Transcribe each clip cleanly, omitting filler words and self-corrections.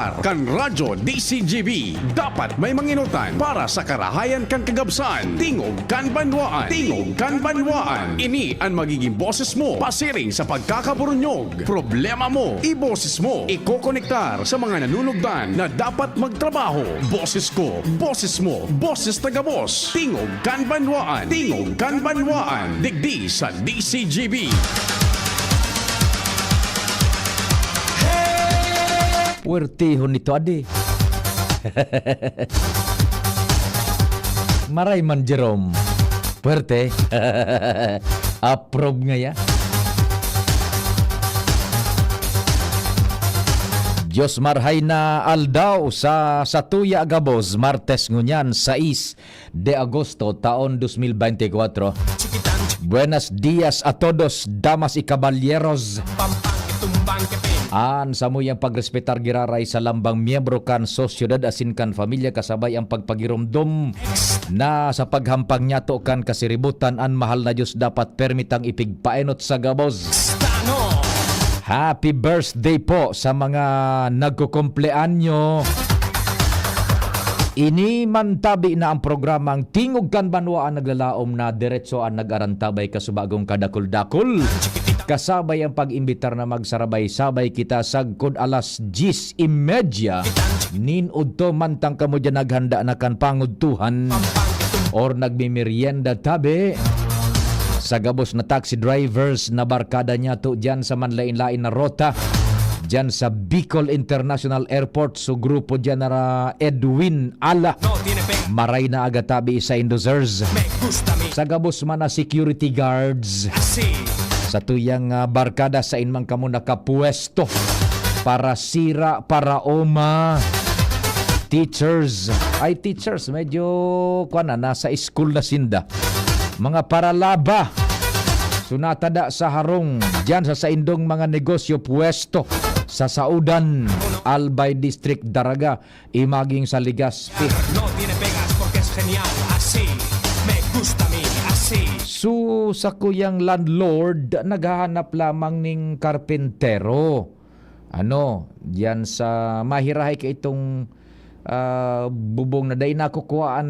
Kan radyo DCGB dapat may manginutan para sa karahayan kan kagabsan. Tingog kan banwaan. Tingog kan banwaan. Ini ang magiging boses mo pasiring sa pagkakaburunyog. Problema mo, iboses mo. Ikokonektar sa mga nanunugdan na dapat magtrabaho. Boses ko, boses mo, boses tagabos. Tingog kan banwaan. Tingog kan banwaan. Digdi sa DCGB. Puertihon nito adi. Maray man Jerome. Puerte. Approve nga ya. Diyos marhay na aldaw sa Satuya Agabos, Martes ngunyan, 6 de Agosto, taon 2024. Buenos días a todos, damas y caballeros. An sa mo yung pagrespetar giraray sa lambang miyembro kan sosyedad asin kan familia kasabay ang pagpagirumdum na sa paghampang nyato kan kasiributan an mahal na Diyos dapat permitang ipigpaenot sa gabos. Happy birthday po sa mga nagkukumpleanyo. Ini man tabi na ang programang Tingog kan Banwaan naglalaom na diretso ang nag-arantabay kasubagong kadakul-dakul. Kasabay ang pag-imbitar na magsarabay-sabay kita sagkod alas 10:30. Ninudto mantang kamo dyan naghanda na kan pangudtuhan or nagmimerienda tabi. Sa gabos na taxi drivers na barkada niya to dyan sa manlain-lain na rota. Dyan sa Bicol International Airport, so grupo dyan na Edwin Ala. Maray na agatabi sa Indozers. Sa gabos man na security guards. Sa tuyang barkada sa inmang kamo nakapuesto para sira, para oma. Teachers, ay teachers, medyo nasa school na sinda. Mga paralaba, sunatada sa harong, dyan sa saindong mga negosyo puesto. Sa Saudan, Albay District, Daraga, imaging sa Legazpi. So, sa kuyang landlord, naghahanap lamang ning karpentero. Diyan sa mahirahay ka itong bubong na day nakukuhaan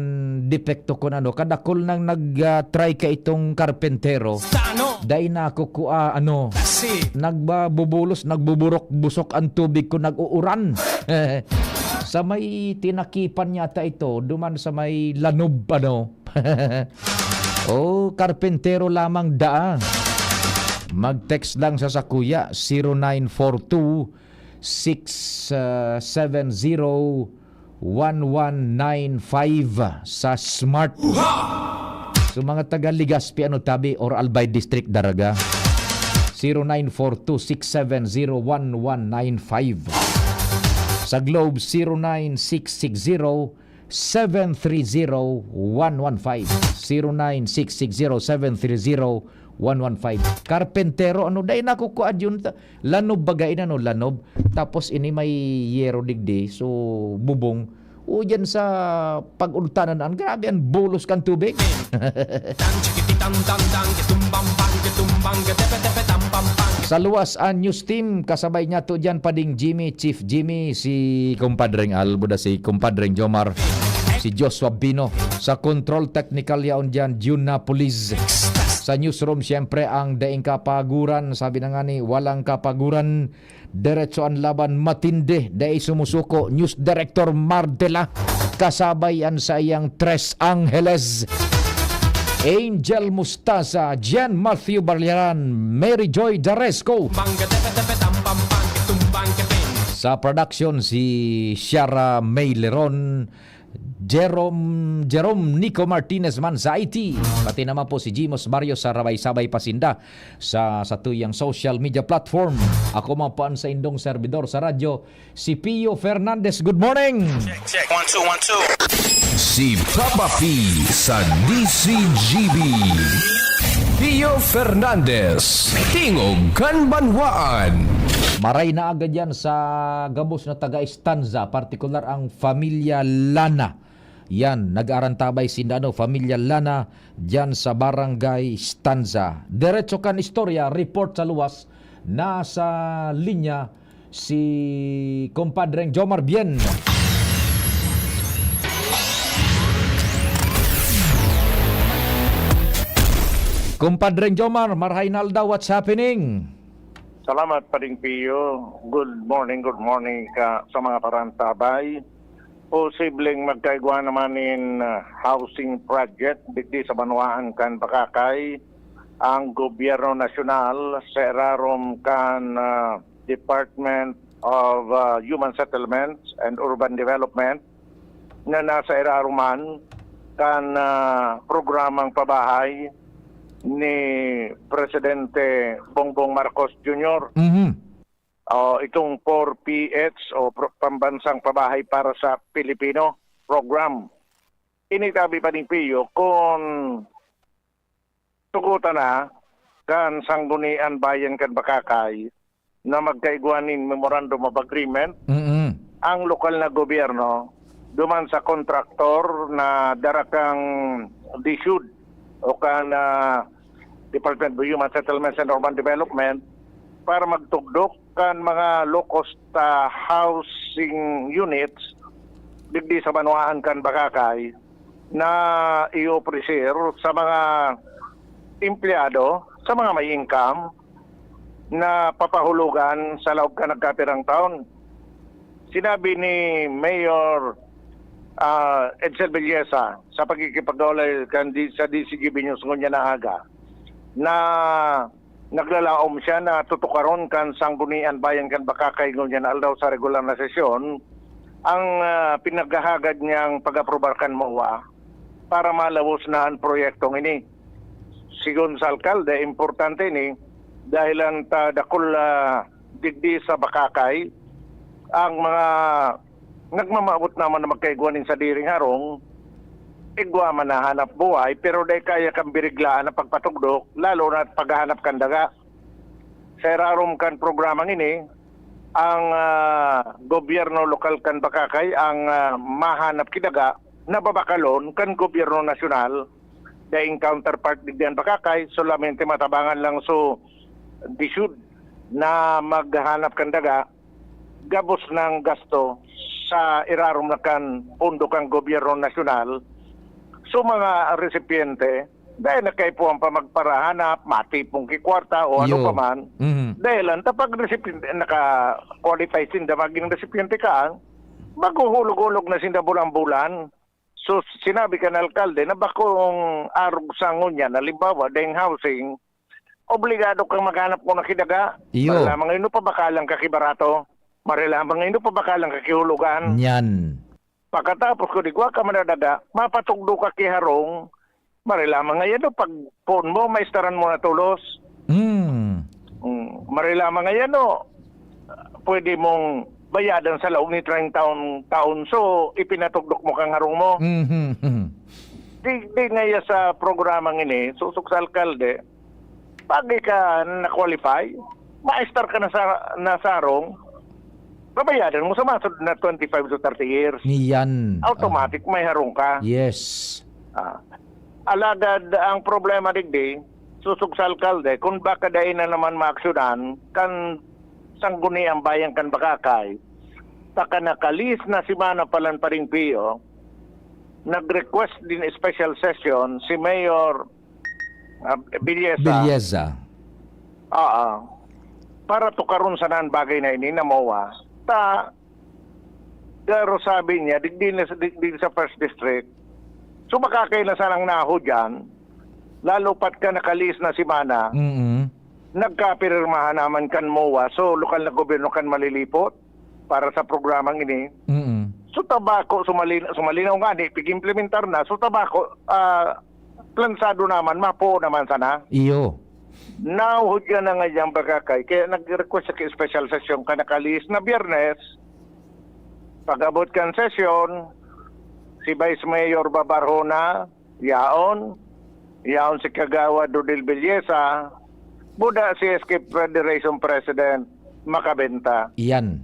depekto ko na kadakol nang nag-try ka itong karpentero. Day nakukuha nagbabubulos, nagbuburok, busok ang tubig ko nag-uuran. Sa may tinakipan yata ito, duman sa may lanob karpentero lamang daa. Mag-text lang sa sakuya 0942-670-1195 sa Smart. So mga taga Legazpi tabi or Albay District Daraga 0942-670-1195. Sa Globe 09660730-115 09660730-115. Karpentero day nakukuad yun lanob bagay na lanob tapos ini may yero digdi so bubong dyan sa pag-ultanan grabe ang bulos kan tubig. Sa luwas ang news team kasabay niya to dyan pading Jimmy, Chief Jimmy, si kumpadreng Albuda, si kumpadreng Jomar, si Joshua Bino. Sa control technical yaon dyan June Napolis. Sa newsroom siyempre ang daing kapaguran, sabi na nga ni walang kapaguran, diretso ang laban matindi, daing sumusuko News Director Mardela, kasabayan sa iyang Tres Angeles, Angel Mustaza, Jan Matthew Barliaran, Mary Joy Daresco. Sa production si Shara May Leron, Jerome Nico Martinez man sa IT. Pati naman po si Jimos Mario sa Rabay-Sabay Pasinda sa tuyang social media platform. Ako mapaan sa indong servidor sa radyo, si Pio Fernandez. Good morning! Check. 1, 2, 1, 2. Si Papa P sa DCGB. Pio Fernandez, Tingog kan Banwaan. Maray na agad yan sa gabos na taga Estanza, partikular ang Familia Lana. Yan, nag-arantabay sindano, Familia Lana, dyan sa Barangay Estanza. Diretso kan istorya, report sa luwas, nasa linya si kumpadreng Jomar Bien. Kumpadreng Jomar, Marhainalda, what's happening? Salamat pa rin, Pio. Good morning ka sa mga parantabay. Posibleng magkaigwa naman in housing project digdi sa Banwaan kan Bakakay. Ang gobyerno nasyonal sa irarom kan Department of Human Settlements and Urban Development na nasa iraruman kan programang pabahay ni Presidente Bongbong Marcos Jr. Itong 4PH o Pambansang Pabahay para sa Pilipino program. Initabi pa ni Pio kung tugutan na kan Sanggunian Bayan kan Bakakay na magkaigwanin Memorandum of Agreement ang lokal na gobyerno duman sa kontraktor na darakang DSUD o kan Department of Human Settlements and Urban Development para magtugdok kan mga low-cost housing units digdi sa Banwaan kan Bakakay na i-ofrecer sa mga empleyado, sa mga may income na papahulugan sa loob ka nagkatirang taon. Sinabi ni Mayor Edsel Villesa sa pagkikipag-ulay sa DCGB News ngunya na aga na naglalaom siya na tutukaron kan Sanggunian Bayan kan Bakakay ngunya na aldaw sa regular na sesyon ang pinaghahagad niyang pag-aprobar kan MOA para malawos na ang proyektong ini. Sigon sa alkalde, importante ni dahil ang dakol digdi sa Bakakay ang mga nagmamaabot naman na magkaigwanin sa diring harong, igwa man na hanap buhay, pero dahil kaya kang biriglaan na pagpatugdok, lalo na paghahanap kang daga. Sa irarom kan programang ini, ang gobyerno lokal kan Bakakay, ang mahanap kidaga, na babakalon kan gobyerno nasyonal, dahil counterpart digdian Bakakay, solamente matabangan lang so disud na maghanap kang daga, gabos ng gasto sa irarom na kan pondo kang gobyerno nasyonal. So mga resipiente, dahil nakaipuan pa magparahanap, matipong kikwarta o ano pa man, dahil lang tapag resipiente, naka-qualify sinda maging resipiente ka, maguhulog-hulog na sinda bulan-bulan. So sinabi ka na alkalde na bakong arog sangon niya, nalimbawa, dahil housing, obligado kang maghanap ko na kidaga. Para lamang ino pa bakalang kakibarato. Marilamang ino pa bakalang kakihulugan. Yan. Pagkatapos ko digwa ka manadaga, mapatugdo ka kiharong, marilamang ngayon pag phone mo, maistaran mo na tulos. Marilamang ngayon pwede mong bayadan sa loob ni 30 taon, so ipinatugdok mo kang harong mo. Di ngaya sa programang ini, susok sa alkalde, pag ka na-qualify, maistar ka na sa harong, babayadan mo sa masod na 25 to 30 years. Yan. Automatic may harong ka. Yes. Alagad ang problema digdi, susog sa alkalde, kung baka dahil na naman maaksyonan, kan Sangguniang Bayan kan Bakakay, taka nakalis na si Mana Palan Paring Pio, nag-request din special session si Mayor Villesa. Para tukaron sa nan bagay na ini na MOA. Pero sabi niya, digdi sa first district, so makakay na salang naho dyan, lalo pat ka nakalis na si Mana, nagkapirmahan naman kan MOA, so lokal na gobyerno kan malilipot para sa programang ini. So tabako, sumalinaw nga ni, pig-implementar na, so tabako, plansado naman, mapo naman sana. Iyo. Now, hudya na nga diyang Bakakay. Kaya nag-request sa special session ka nakalis na Biyernes. Pag-abot kan session, si Vice Mayor Babarhona, yaon si Kagawa Dudil Villesa, buda si SK Federation President Makabenta. Yan.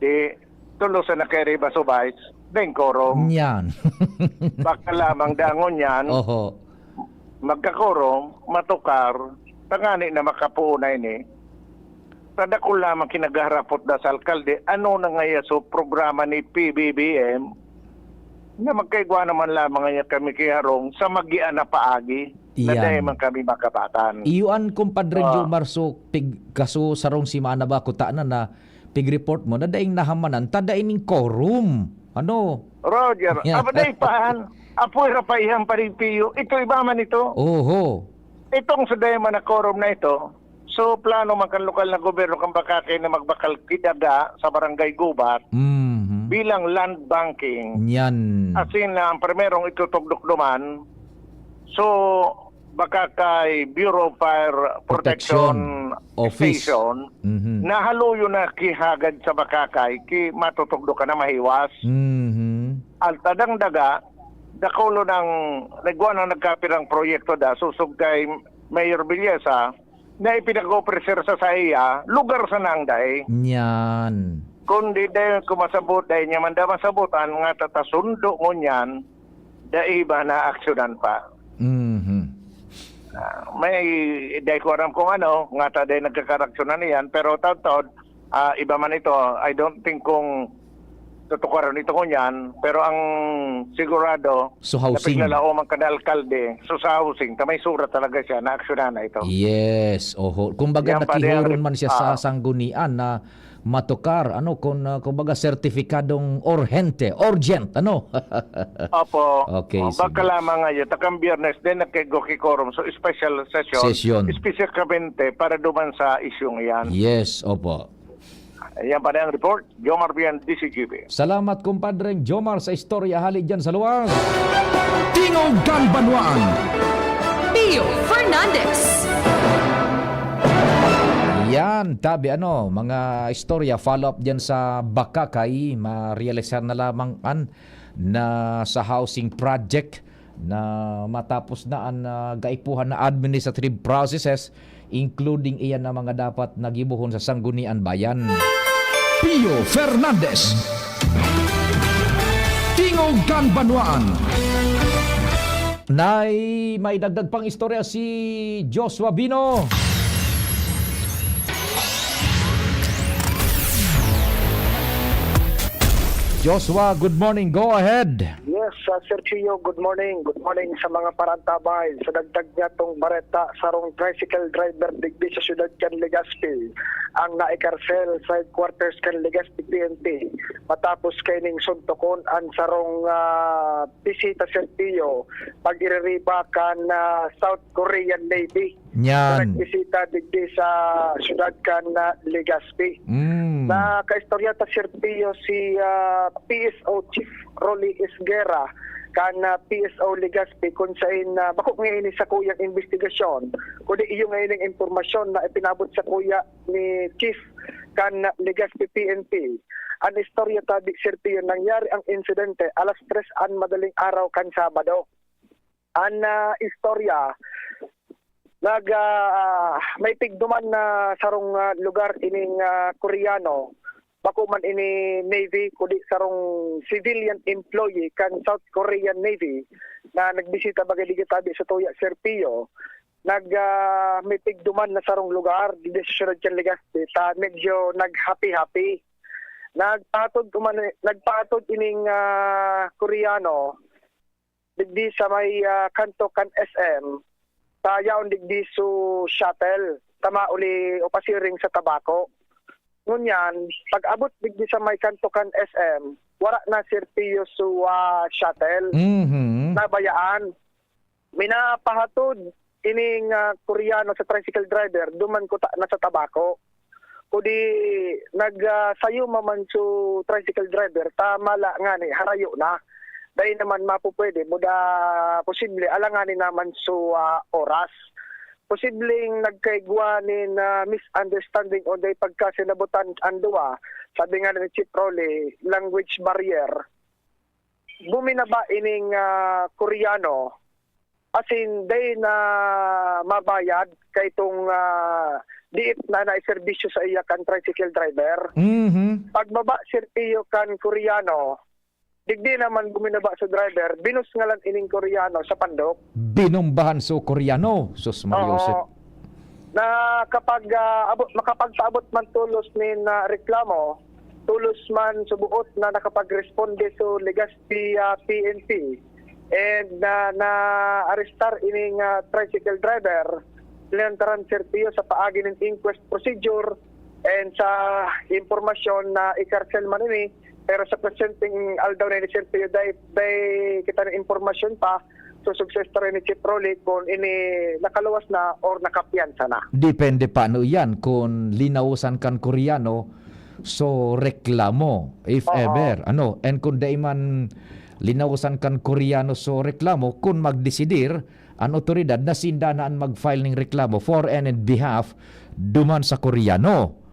Di tulusan na kay Riba Subays, deng korom. Yan. Baka lamang dangon yan. Oho. Magkakorom, matukar, tangani na makapuunay ni. tada ko lamang kinagaharapot na sa alkalde, ano na ngaya so programa ni PBBM na magkaigwa naman lamang ngaya kami kiharong sa magian na paagi na Iyan. dahil man kami makabatan. Iyuan kumpadre Ah. Jomar so kaso sarong si mana ba kuta na pig report mo na daing nahamanan tadaining quorum. Ano? Roger, Yeah. apaday pahan, apoy rapayhan pa rin piyo. Ito iba man ito. Oho. Itong sa dahil man na quorum na ito, so plano man kan lokal na gobyerno kang bakakay na magbakal kidaga sa barangay Gubat Mhm. bilang land banking. Yan. As in, ang primerong itutugdok duman, so baka kay Bureau of Fire Protection, Office. Station, Mhm. nahaluyo na kihagad sa bakakay, ki matutugdok ka na mahiwas. Mhm. Altadang daga, dakulo ng nagwa na nagkapirang proyekto da, susog kay Mayor Villesa, na ipinag-officer sa iya, lugar sa nangday. Yan. Kundi dahil kumasabot, dahil niya man da masabutan, nga tatasundo mo niyan, dahil iba na aksyonan pa. Mhm. May dahil ko alam kung ano, nga ta dahil nagkakaraksyonan niyan, pero taon-taon, iba man ito, I don't think kung tutukaran ito ko niyan, pero ang sigurado, So housing. napiglalao man kada alkalde, so sa housing, tamay surat talaga siya na aksyonan na ito. Yes, oho. Kumbaga Yan pa nakihuron din. man siya sa sanggunian na matukar ano kumbaga sertifikadong urgent ano. Opo. Okay, Baka sige. lamang ngayon, takang biyernes din nagkay-goki-quorum, so special session. Session. Espesiyalmente para duman sa isyong iyan. Yes, opo. Yan pa na ang report. Jomar Bian, DCGB. Salamat kumpadreng Jomar sa istorya halid dyan sa luwag. Tingog Ganbanwaan. Pio Fernandez. Yan, tabi mga istorya follow up diyan sa Bakakay, ma-realize na lamang na sa housing project na matapos na ang gaipuhan na administrative processes including iyan na mga dapat nagibuhon sa sanggunian bayan. Pio Fernandez. Tingog Ganbanwaan. May dagdag pang istorya si Joshua Bino. Joshua, good morning. Go ahead. Yes, Sir Chio, good morning. Good morning sa mga parantabay. Sa dagdag niya tong bareta sarong tricycle driver digdi sa siyudad kan Legazpi ang naikarsel sa headquarters kan Legazpi PNP matapos kaining suntokon ang sarong bisita Sir Chio pag iririba kan South Korean Navy. Yan. Nagbisita digdi sa siyudad kan Legazpi. Na kaistorya ta Sir Pio si PSO Chief Rolly Isguera kan PSO Legazpi kung saan bako ngayon sa kuyang investigasyon kundi iyo ngayon ang impormasyon na ipinabot sa kuya ni Chief kan Legazpi PNP. Ang istorya tabi Sir Pio, nangyari ang insidente alas 3 an madaling araw kan Sabado. Ang istorya may tigduman na sarong lugar ining Koreano bako man ini Navy kundi sarong civilian employee kan South Korean Navy na nagbisita bagay digitabi sa Tuya Sir Pio may tigduman na sarong lugar di sa Legazpi ta medyo naghappy nagpatod ining Koreano digdi sa may kanto kan SM tayaon digdi su shuttle tama uli o pasiring sa tabako. Ngunyan, pag-abot digdi sa may kantokan SM, wala na Sir Pio su shuttle. Nabayaan. Minapahatod ining Koreano sa tricycle driver, duman ko na sa tabako. Kudi nagsayo maman su tricycle driver, tamala nga ni, harayo na. Dahil naman mapupwede, muda posible alanganin naman su oras. Posibleng nagkaigwa ni misunderstanding o day pagkasinabutan ang duwa. Sabi nga ni Chief Rolly, language barrier. Buminaba ining Koreano as in day na mabayad kay itong diit na naiserbisyo sa iya kan tricycle driver. Pagbaba Sir Pio kan Koreano, digdi naman buminaba sa driver, binus nga lang ining Koreano sa pandok. Binumbahan so Koreano. Sus Mario Joseph. na kapag makapagpaabot man tulos ni na reklamo, tulos man subuot na nakapagresponde so Legazpi PNP and na arestar ining tricycle driver lantaran serpiyo sa paagi ng inquest procedure and sa impormasyon na ikarcel man ini pero sa presenting aldaw na ni serpiyo day kita ng impormasyon pa so success story ni Chief Rolly kung ini nakaluwas na or nakapiyansa na. Depende pa ano yan kung linawusan kan Koreano so reklamo if ever ano and kung day man linawusan kan Koreano so reklamo kung magdesidir ang otoridad na sindanaan mag-file ng reklamo for and in behalf duman sa Koreano.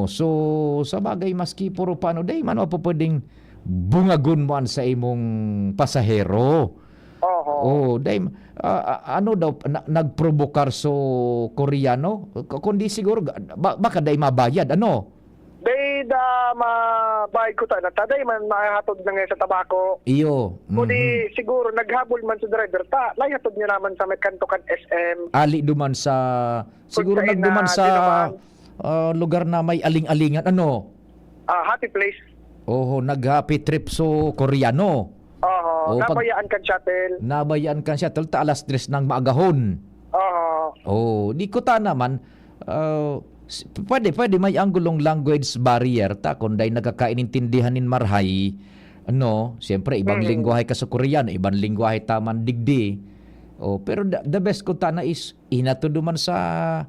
So sa bagay maski puro paano day man o pwedeng bungagun mo sa imong pasahero. Day ano daw nagprovokar so Koreano kundi siguro baka day mabayad ano. Day da mabayad ko ta na taday man mahatod na nga sa tabako. Iyo. Kundi siguro naghabol man sa driver ta, layhatod niya naman sa may kanto kan SM. Ali duman sa siguro Kung nagduman na, sa dinuman. lugar na may aling-alingan ano. Happy place. Nag-happy trip so Koreano. Nabayaan kan shuttle. Nabayaan kan shuttle ta alas 3 ng maagahon. Di ko ta naman pwede may anggulong language barrier ta kunday nagkakainintindihanin marhay ano siyempre ibang lingwahe ka sa Koreano ibang lingwahe taman digdi pero the best ko ta na is inato duman sa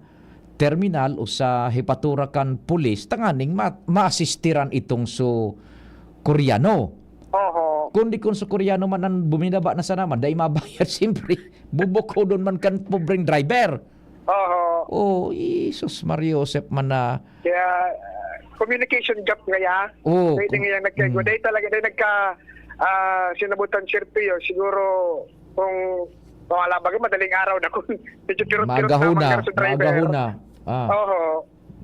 terminal o sa hipaturakan pulis tanganing maasistiran itong so Koreano kundi kung sa Koreano man ang buminaba na sa naman dahil mabayad siyempre bubok ko doon man kan pobreng driver. Isus Mariosep man na. Kaya communication gap ngaya. Pwede nga nagkago. Dahil talaga dahil sinabutan sirpiyo siguro kung wala ba madaling araw na kung medyo tirot-tirot naman sa driver. Magahuna.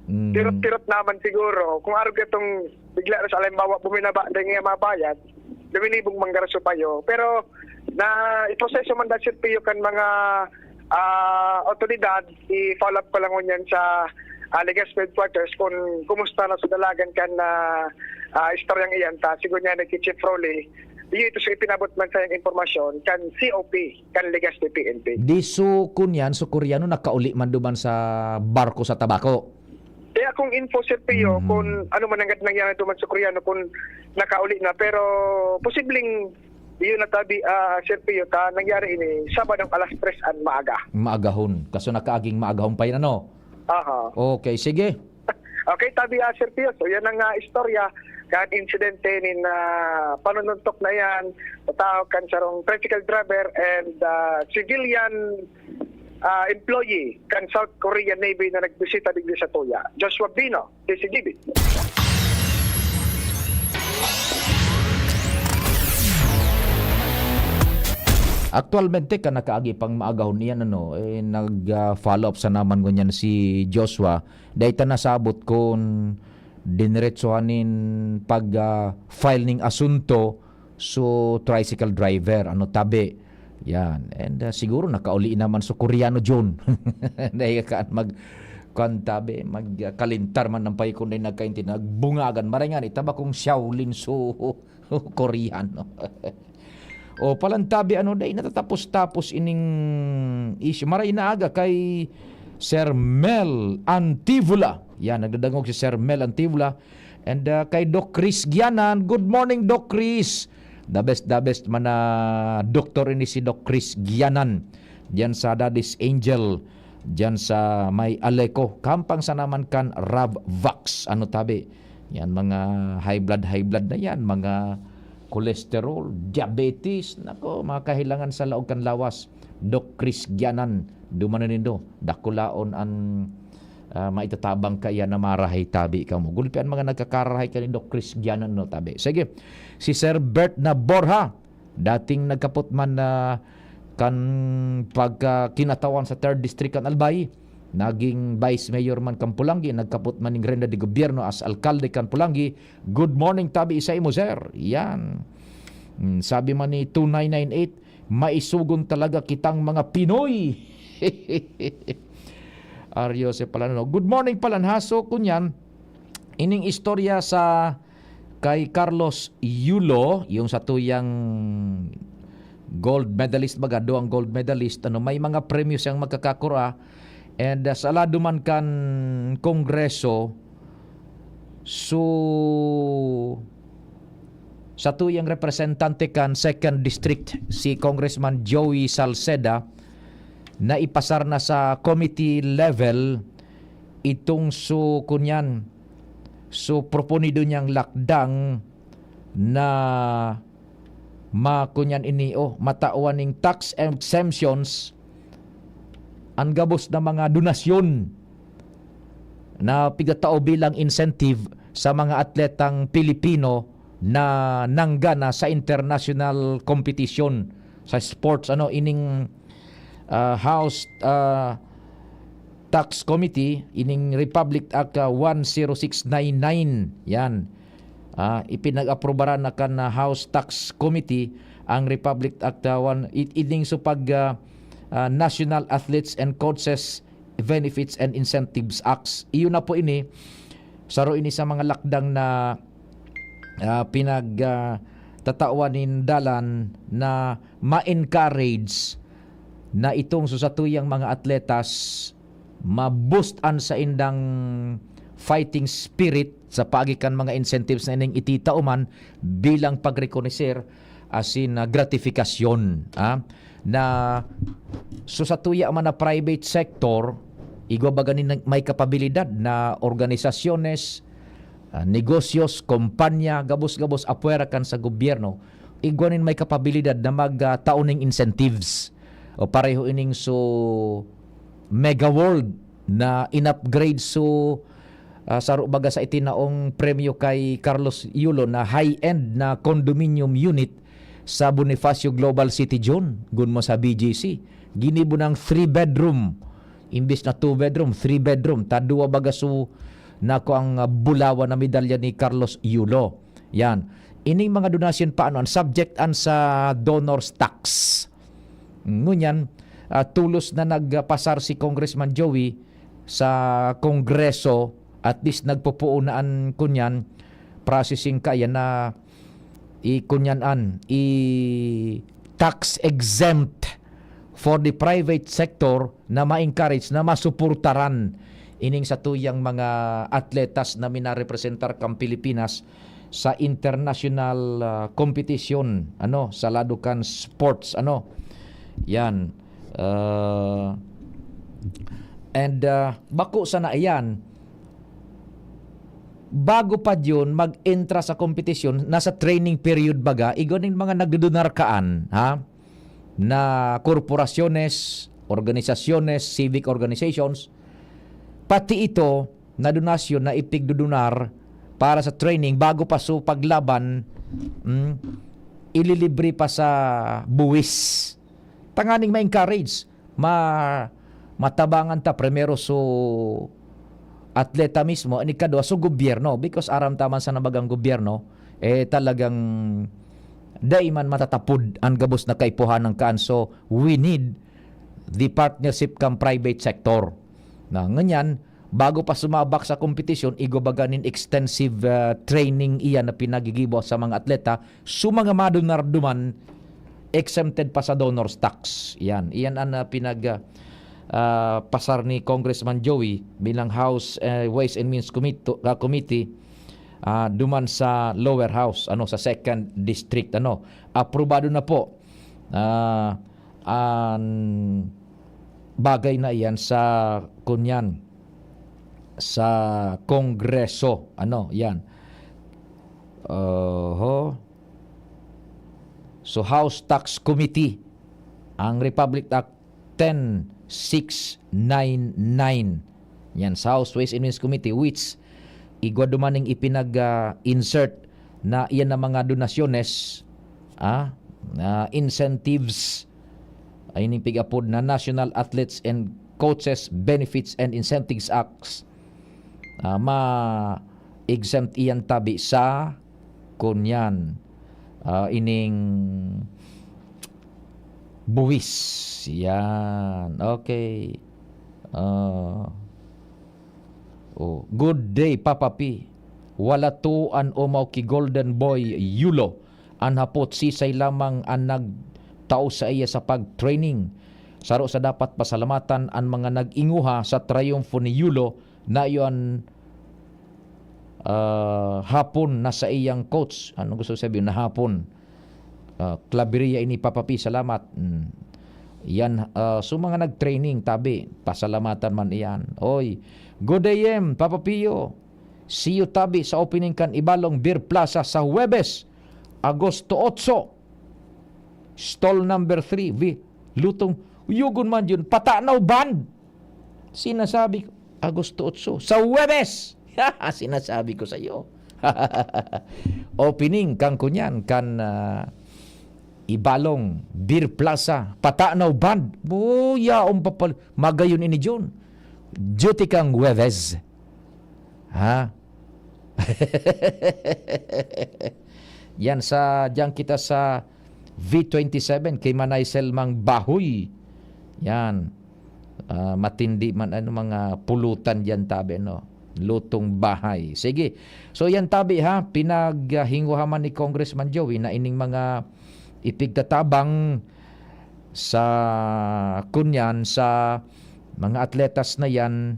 Tirot-tirot naman siguro. Kung araw itong bigla na sa alimbawa buminaba dahil nga mabayad, luminibong manggaraso payo. Pero na iproseso man dahil sirpiyo kan mga otoridad, i-follow up ko lang yan sa Legazpi headquarters kung kumusta na sa dalagan kan na istoryang iyan ta. Siguro niya nag-Chief Rolly. Ito sa ipinabot man sa yung informasyon kan COP, kan Legazpi PNP. Di so kunyan, so Koreano nakauli man duman sa barko sa tabako. Kaya kung info sir Pio, kung ano man ang nangyari duman sa Koreano kung nakauli na. Pero posibleng yun na tabi, Sir Pio, nangyari ini Sabadong alas 3 an maaga. Maagahon. Kaso nakaaging maagahon pa yun, ano? Okay, sige. Okay, tabi, Sir Pio. So, yan ang istorya. Kahit insidente ni panununtok na yan, tao kan sarong tricycle driver and civilian employee kan South Korean Navy na nagbisita digdi sa Tuya. Joshua Bino, DCGB. Aktualmente ka nakaagi pang maagahon niyan nag-follow up sa naman ganyan si Joshua dahil nasabot kung diniretsohanin pag file ning asunto so tricycle driver tabi yan and siguro nakauli naman so Koreano John dahil ka tabi magkalintar man ng paikon na nagkaintin nagbungagan marangan itaba kung Shaolin so Koreano. Palantabi dahil natatapos-tapos ining issue. Maray na aga kay Sir Mel Antivula. Yan, nagdadangog si Sir Mel Antivula. And kay Doc Chris Gianan. Good morning, Doc Chris. The best man na doktor ini si Doc Chris Gianan. Diyan sa Daddy's Angel. Diyan sa May Aleco. Kampang sa naman kan Ravvax. Tabi? Yan, mga high blood na yan. Mga cholesterol, diabetes, nako, mga kahilangan sa laog kan lawas. Doc Chris Gianan, dumanan nindo, dakulaon ang maitatabang kaya na marahay tabi ka mo. Gulpian mga nagkakarahay ka ni Doc Chris Gianan tabi. Sige, si Sir Bert na Borja, dating nagkapot man na kan pagka kinatawan sa 3rd District kan Albay, naging Vice Mayor man kan Pulangi, nagkapot man ng Renda de Gobyerno as Alkalde kan Pulangi. Good morning tabi isa mo sir. Yan. Sabi man ni 2998, maisugon talaga kitang mga Pinoy. Aryo si Palano. Good morning Palanhaso kunyan. Ining istorya sa kay Carlos Yulo, yung sa tuyang gold medalist baga, ang gold medalist, may mga premyo siyang magkakakura, and sa laduman kan kongreso, so sa tuyang representante kan 2nd District, si Congressman Joey Salceda, na ipasar na sa committee level itong kunyan proponido niyang lakdang na makunyan matawan ning tax exemptions ang gabos na mga donasyon na pigatao bilang incentive sa mga atletang Pilipino na nanggana sa international competition sa sports ining House Tax Committee ining Republic Act 10699 yan ipinag-aprobaran na kan House Tax Committee ang Republic Act ining National Athletes and Coaches Benefits and Incentives Acts. Iyon na po ini saro ini sa mga lakdang na tatauanin dalan na ma-encourage na itong susatuyang mga atletas ma-boostan sa indang fighting spirit sa pagikan mga incentives na ining ititauman bilang pagrekonoser asin gratifikasyon na susatuya man na private sector igwa ba ganin may kapabilidad na organisasyones, negosyon, kompanya, gabos-gabos apuera kan sa gobyerno igwa nin may kapabilidad na magtauning incentives o pareho ining mega world na in-upgrade saro baga sa itinaong premyo kay Carlos Yulo na high-end na condominium unit sa Bonifacio Global City Zone gun mo sa BGC ginibo ng 3-bedroom imbis na 2-bedroom 3-bedroom taduwa baga nako ang bulawa na medalya ni Carlos Yulo yan ining mga donasyon pa subject sa donors tax. Ngunyan, tulos na nagpasar si Congressman Joey sa Kongreso, at least nagpupuunaan kunyan, processing kaya na tax exempt for the private sector na ma-encourage na masuportaran ining sa tuyang mga atletas na minarepresentar kang Pilipinas sa international competition sa ladukan sports yan and bako sana iyan bago pa yun mag-entra sa competition nasa training period baga igoning mga nagdudunarkaan na korporasyones, organisasyones, civic organizations pati ito na donasyon na ipigdudunar para sa training bago pa paglaban ililibre pa sa buwis tanganing ma-encourage matabangan ta primero atleta mismo ani kadwa gobyerno because aram taman sa nabagang gobyerno talagang daiman matatapod ang gabos na kaipuhan ng kaan so we need the partnership kang private sector na nganyan bago pa sumabak sa kompetisyon igobaganin extensive training iyan na pinagigibo sa mga atleta mga madunarduman exempted pa sa donors tax. Iyan ang pasar ni Congressman Joey bilang House Ways and Means Committee duman sa lower house sa 2nd district aprobado na po ang bagay na iyan sa kunyan sa Kongreso yan so House Tax Committee ang Republic Act 10699 yan sa House Ways and Means Committee which igwa dumaning ipinag-insert na iyan na mga donasyones incentives ay ning pigapod na National Athletes and Coaches Benefits and Incentives Acts ma-exempt iyan tabi sa kunyan ining buwis yan okay Oh, good day, Papa P. Wala tuan umaw ki Golden Boy Yulo. An hapot sisay lamang ang nagtao sa iya sa pag-training. Saro sa dapat pasalamatan ang mga nag-inguha sa triumfo ni Yulo na iyon hapon na sa iyang coach. Ano gusto sabihin na hapon? Klaberia ini Papa P, salamat. Yan, so mga nag-training, tabi, pasalamatan man iyan. Oy, good day, Papa Pio. See you, tabi, sa opening kan Ibalong Beer Plaza sa Huwebes, Agosto 8. Stall number 3. Lutong, yugon man yun, Patanaw Band. Sinasabi ko, Agosto 8, sa Huwebes. Sinasabi ko sa iyo. Opening kang kunyan, kan Ibalong Beer Plaza, Patanaw Band. Yaong papal, magayon ini John. Duty kang Huwebes. Ha? Yan kita sa V27 kay Manay Selmang Bahoy. Yan. Matindi man mga pulutan diyan tabi lutong bahay. Sige. So yan tabi ha, pinaghinguhaman ni Congressman Joey na ining mga ipigtatabang sa kunyan sa mga atletas na yan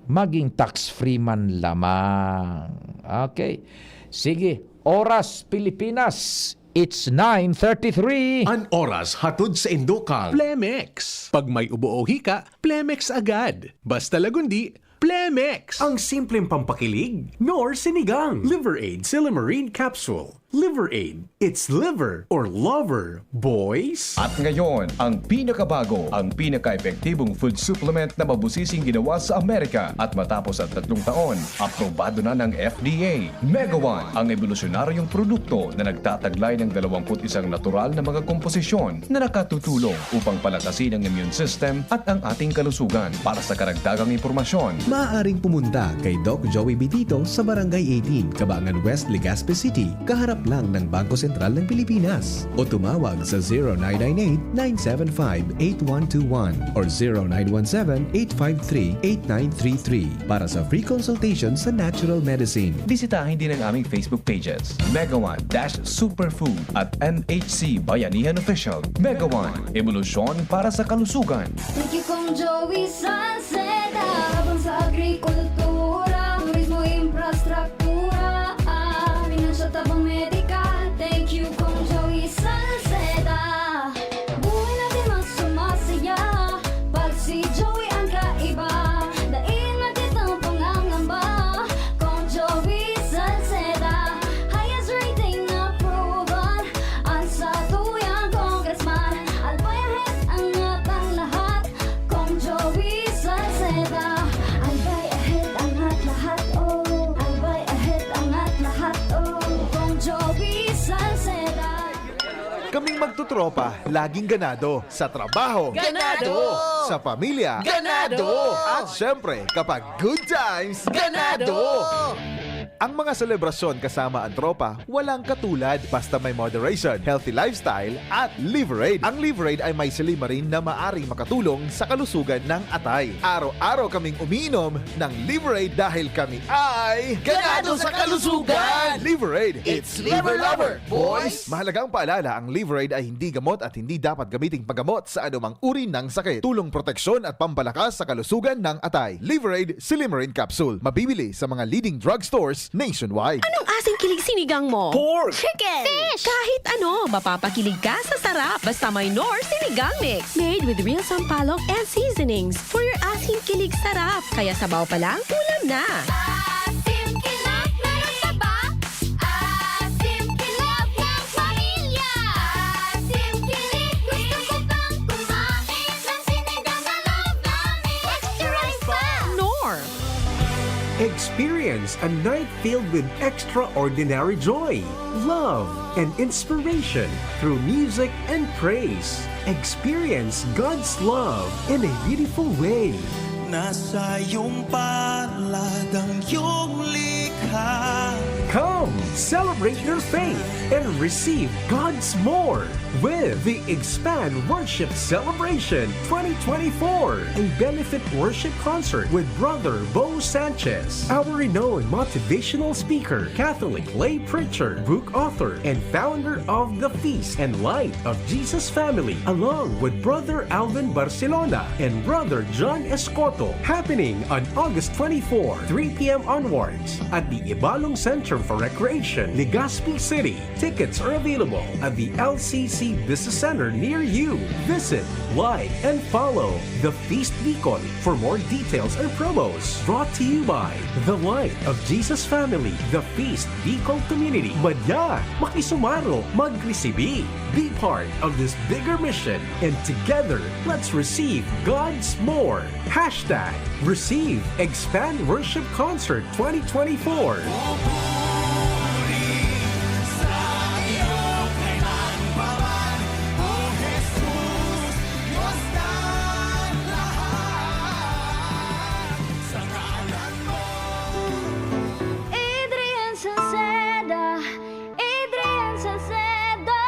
maging tax-free man lamang. Okay. Sige. Oras Pilipinas. It's 9:33. An oras hatod sa Indokal. Plemex. Pag may ubo o hika, Plemex agad. Basta lagundi, Plemex. Ang simpleng pampakilig, nor sinigang. Liver Aid Silymarin Capsule. Liver Aid. It's liver or lover, boys. At ngayon, ang pinakabago, ang pinaka-epektibong food supplement na mabusising ginawa sa Amerika at matapos ang 3 taon, aprobado na ng FDA. Mega One, ang evolusyonaryong produkto na nagtataglay ng 21 natural na mga komposisyon na nakatutulong upang palakasin ang immune system at ang ating kalusugan. Para sa karagdagang impormasyon, maaaring pumunta kay Doc Joey Bitito sa Barangay 18, Cabangan West, Legazpi City, kaharap lang ng Bangko Sentral ng Pilipinas, o tumawag sa 0998-975-8121 or 0917-853-8933 para sa free consultation sa natural medicine. bisitahin din ang aming Facebook pages, Mega One Superfood at NHC Bayanihan Official. Mega One, evolusyon para sa kalusugan. Thank you kong Joey Salceda, habang sa agrikultura, turismo, infrastruktura, financial tabang medical. Thank you kong Joey Salceda. Buhay natin mas sumasaya pag si Joey ang kaiba. Daig natin ang pangangamba kong Joey Salceda. Highest rating na proven ang sa tuyang congressman. Albayahet ang atang lahat kong Joey Salceda. Albay ahead ang at lahat, oh. Albay ahead ang at lahat, oh. Kong Joey Salceda. Kaming magtutropa, laging ganado. Sa trabaho, Ganado! Sa pamilya, Ganado! At syempre, kapag good times, ganado! Ang mga selebrasyon kasama ang tropa, walang katulad basta may moderation, healthy lifestyle at Liver Aid. Ang Liver Aid ay may silymarin na maaring makatulong sa kalusugan ng atay. Araw-araw kaming umiinom ng Liver Aid dahil kami ay ganado sa kalusugan! Liver Aid, it's liver lover, boys! Mahalagang paalala, ang Liver Aid ay hindi gamot at hindi dapat gamiting paggamot sa anumang uri ng sakit. Tulong proteksyon at pampalakas sa kalusugan ng atay. Liver Aid Silymarin Capsule. Mabibili sa mga leading drugstores nationwide. Anong asing kilig sinigang mo? Pork! Chicken! Fish! Kahit ano, mapapakilig ka sa sarap. Basta may Knorr Sinigang Mix. Made with real sampalok and seasonings for your asing kilig sarap. Kaya sabaw pa lang, ulam na. Asim kinap, meron pa ba? Asim kinap ng pamilya. Asim kilig, gusto ko pang kumain ng sinigang na love namin. Extra rice pa! Knorr. Experience a night filled with extraordinary joy, love, and inspiration through music and praise. Experience God's love in a beautiful way. Nasa iyong palad ang iyong likha. Come, celebrate your faith and receive God's more with the Expand Worship Celebration 2024, a benefit worship concert with Brother Bo Sanchez, our renowned motivational speaker, Catholic lay preacher, book author, and founder of the Feast and Light of Jesus Family, along with Brother Alvin Barcelona and Brother John Escoto, happening on August 24, 3 p.m. onwards at the Ibalong Center for Recreation, Legazpi City. Tickets are available at the LCC Business Center near you. Visit, like, and follow The Feast Beacon for more details and promos. Brought to you by The Light of Jesus Family, The Feast Beacon Community. Madya, makisumaro, magresibi. Be part of this bigger mission, and together, let's receive God's more. Hashtag Receive Expand Worship Concert 2024. Adrian Salceda, Adrian Salceda.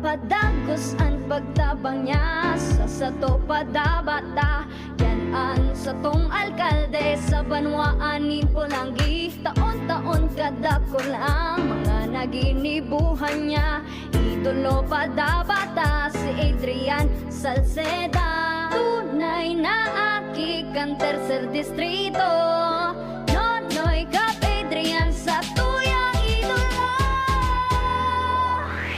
Padagos ang pagtabang niya sa sato padabata. Yan ang satong alkalde sa banwaan ni Pulangi. Taon-taon kadako lang mga naginibuhan niya. Idolo padabata si Adrian Salceda. Tunay na aki kang tercer distrito. Nonoy Kap Adrian sa tuyang idolo.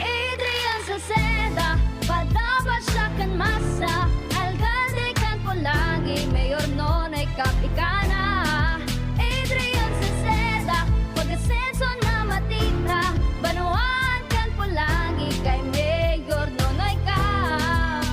Adrian Salceda, padabat siya kan masa. Alcalde kan Pulangi, Mayor Nonoy Kap ikana. Adrian Salceda, pag-asenso na matita. Banuan kan Pulangi, kay Mayor Nonoy Kap.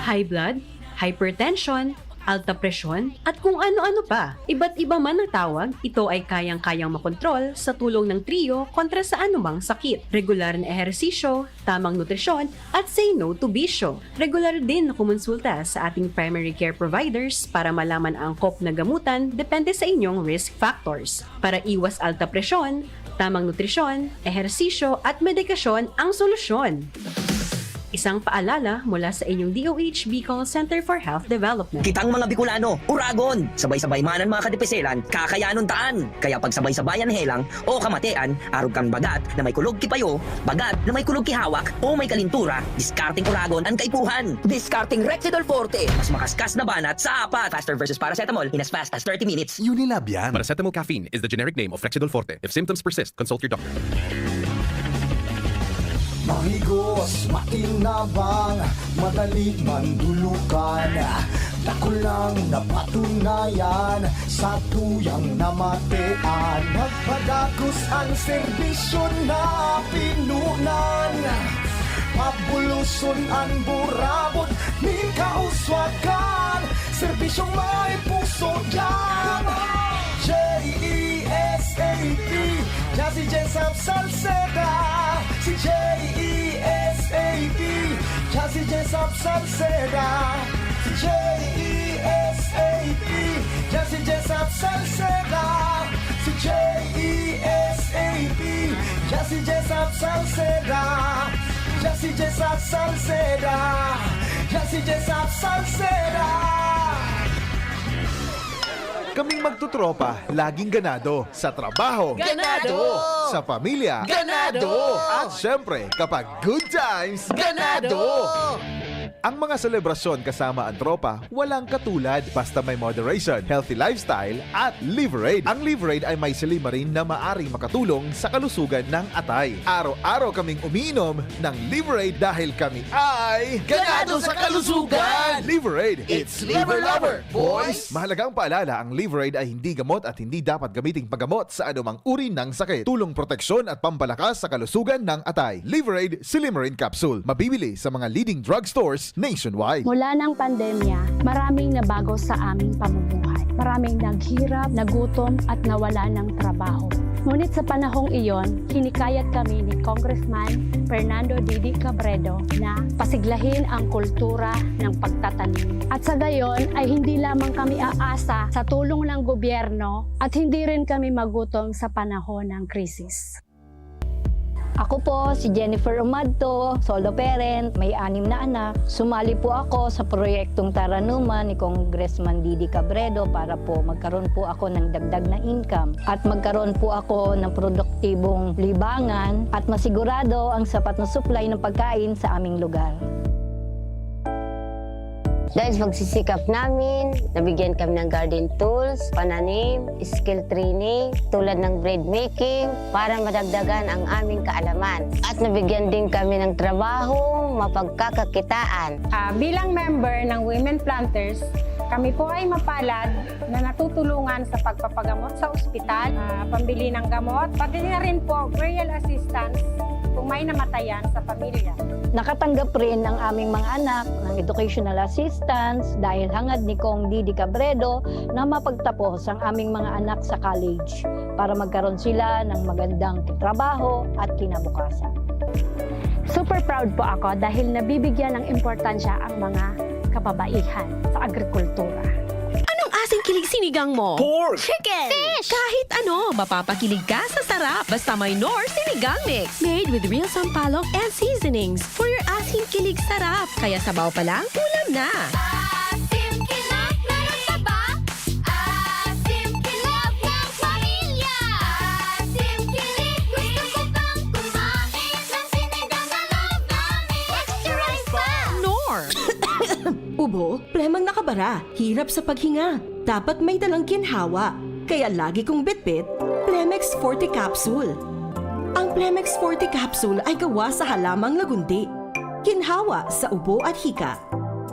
High blood, hypertension, alta presyon, at kung ano-ano pa. Iba't iba man ang tawag, ito ay kayang-kayang makontrol sa tulong ng trio kontra sa anumang sakit. Regular na ehersisyo, tamang nutrisyon, at say no to bisyo. Regular din na kumonsulta sa ating primary care providers para malaman ang angkop na gamutan depende sa inyong risk factors. Para iwas alta presyon, tamang nutrisyon, ehersisyo at medikasyon ang solusyon. Isang paalala mula sa inyong DOH Bicol Center for Health Development. Kitang mga Bicolano, uragon! Sabay-sabay manan mga kadipeselan, kakayanon taan. Kaya pag sabay-sabayan helang o kamatean, arog kang bagat na may kulog kipayo, bagat na may kulog kihawak o may kalintura, discarding uragon ang kaipuhan. Discarding Rexidol Forte, mas makaskas na banat sa apat. Faster versus paracetamol in as fast as 30 minutes. Unilab yan. Paracetamol caffeine is the generic name of Rexidol Forte. If symptoms persist, consult your doctor. Mahigos, makinabang, madali mandulukan. Dako lang napatunayan sa tuyang namatean. Nagpadagos ang serbisyo na pinunan. Pabuluson ang burabot, ni kauswakan. Serbisyong may puso dyan. J-E-S-A-P, Jazzy Jessup Salceda. Si J-E-S-A-P, Jazzy Jessup Salceda. Si J-E-S-A-P, Jazzy Jessup Salceda. Si J-E-S-A-P, Jazzy Jessup Salceda. Jazzy Jessup Salceda. Jazzy Jessup Salceda. Kaming magtutropa, laging ganado. Sa trabaho, Ganado! Sa pamilya, Ganado! At syempre, kapag good times, ganado! Ang mga selebrasyon kasama ang tropa, walang katulad basta may moderation, healthy lifestyle, at Liverade. Ang Liverade ay may silima rin na maaring makatulong sa kalusugan ng atay. Araw-araw kaming umiinom ng Liverade dahil kami ay Ganado sa kalusugan! Liverade, It's Liver Lover, boys! Mahalagang paalala, ang Liverade ay hindi gamot at hindi dapat gamiting paggamot sa anumang uri ng sakit. Tulong proteksyon at pampalakas sa kalusugan ng atay. Liverade Silimarin Capsule. Mabibili sa mga leading drugstores nationwide. Mula ng pandemya, maraming nabago sa aming pamumuhay. Maraming naghirap, nagutom at nawala ng trabaho. Ngunit sa panahong iyon, hinikayat kami ni Congressman Fernando Didi Cabredo na pasiglahin ang kultura ng pagtatanim. At sa gayon ay hindi lamang kami aasa sa tulong ng gobyerno at hindi rin kami magutom sa panahon ng krisis. Ako po si Jennifer Umadto, solo parent, may 6 na anak. Sumali po ako sa proyektong Taranuman ni Congressman Didi Cabredo para po magkaroon po ako ng dagdag na income at magkaroon po ako ng produktibong libangan at masigurado ang sapat na supply ng pagkain sa aming lugar. Dahil sa pagsisikap namin, nabigyan kami ng garden tools, pananim, skill training, tulad ng bread making, para madagdagan ang aming kaalaman. At nabigyan din kami ng trabaho, mapagkakakitaan. Bilang member ng Women Planters, kami po ay mapalad na natutulungan sa pagpapagamot sa ospital, pambili ng gamot, pati na rin po burial assistance kung may namatayan sa pamilya. Nakatanggap rin ang aming mga anak ng educational assistance dahil hangad ni Kong Didi Cabredo na mapagtapos ang aming mga anak sa college para magkaroon sila ng magandang trabaho at kinabukasan. Super proud po ako dahil nabibigyan ng importansya ang mga kababaihan sa agrikultura. Anong asing kilig sinigang mo? Pork! Chicken! Fish! Kahit ano, mapapakilig ka sa sarap. Basta may Knorr Sinigang Mix. Made with real sampalok and seasonings for your asing kilig sarap. Kaya sabaw pa lang, ulam na. Ubo, plemang nakabara, hirap sa paghinga. Dapat may dalang ginhawa. Kaya lagi kong bitbit, Plemex Forte Capsule. Ang Plemex Forte Capsule ay gawa sa halamang lagundi. Ginhawa sa ubo at hika.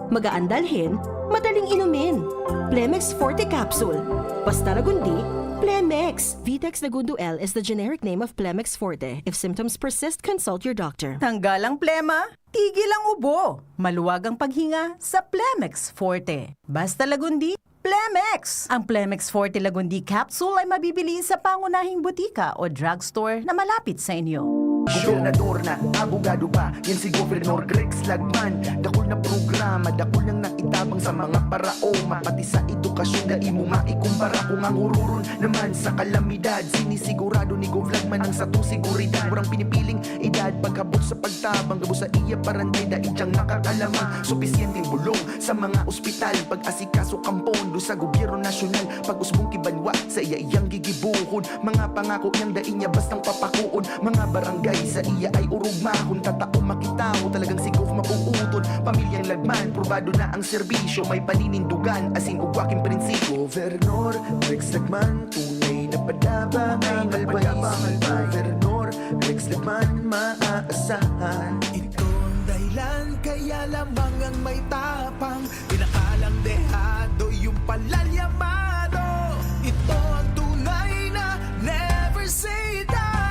Magaan dalhin, madaling inumin. Plemex Forte Capsule. Basta lagundi, Plemex. Vitex Lagundo L is the generic name of Plemex Forte. If symptoms persist, consult your doctor. Tanggal ang plema, tigil ang ubo. Maluwag ang paghinga sa Plemex Forte. Basta lagundi, Plemex. Ang Plemex Forte Lagundi Capsule ay mabibili sa pangunahing butika o drugstore na malapit sa inyo. Gobernador na, abogado pa, yan si Governor Grex Lagman. Dakol na programa, dakol nang naitabang sa mga paraoma. Pati sa edukasyon, dai mo maikumpara. Kung ang hururon naman sa kalamidad, sinisigurado ni Gov Lagman ang satong seguridad. Murang pinipiling edad, pagkabot sa pagtabang, gabo sa iya parantay, dahil diyang nakakalamang. Supisyenteng bulong sa mga ospital, pag-asikaso kampondo sa gobyerno nasyonal. Pag-usbong kibanwa sa iya iyang gigibuhon. Mga pangako niyang dai niya bastang papakuon. Mga barangay sa iya ay urugmahon. Tatao makitaw, talagang si Gov mapuuton. Pamilyang Lagman, probado na ang serbisyo. May paninindugan, asin ugwaking prinsipyo. Governor Rex Lagman, tunay na padaba ang albayis. Governor Rex Lagman, maaasahan. Ito ang dahilan, kaya lamang ang may tapang. Pinakalang dehado, yung palal yamado. Ito ang tunay na never say die.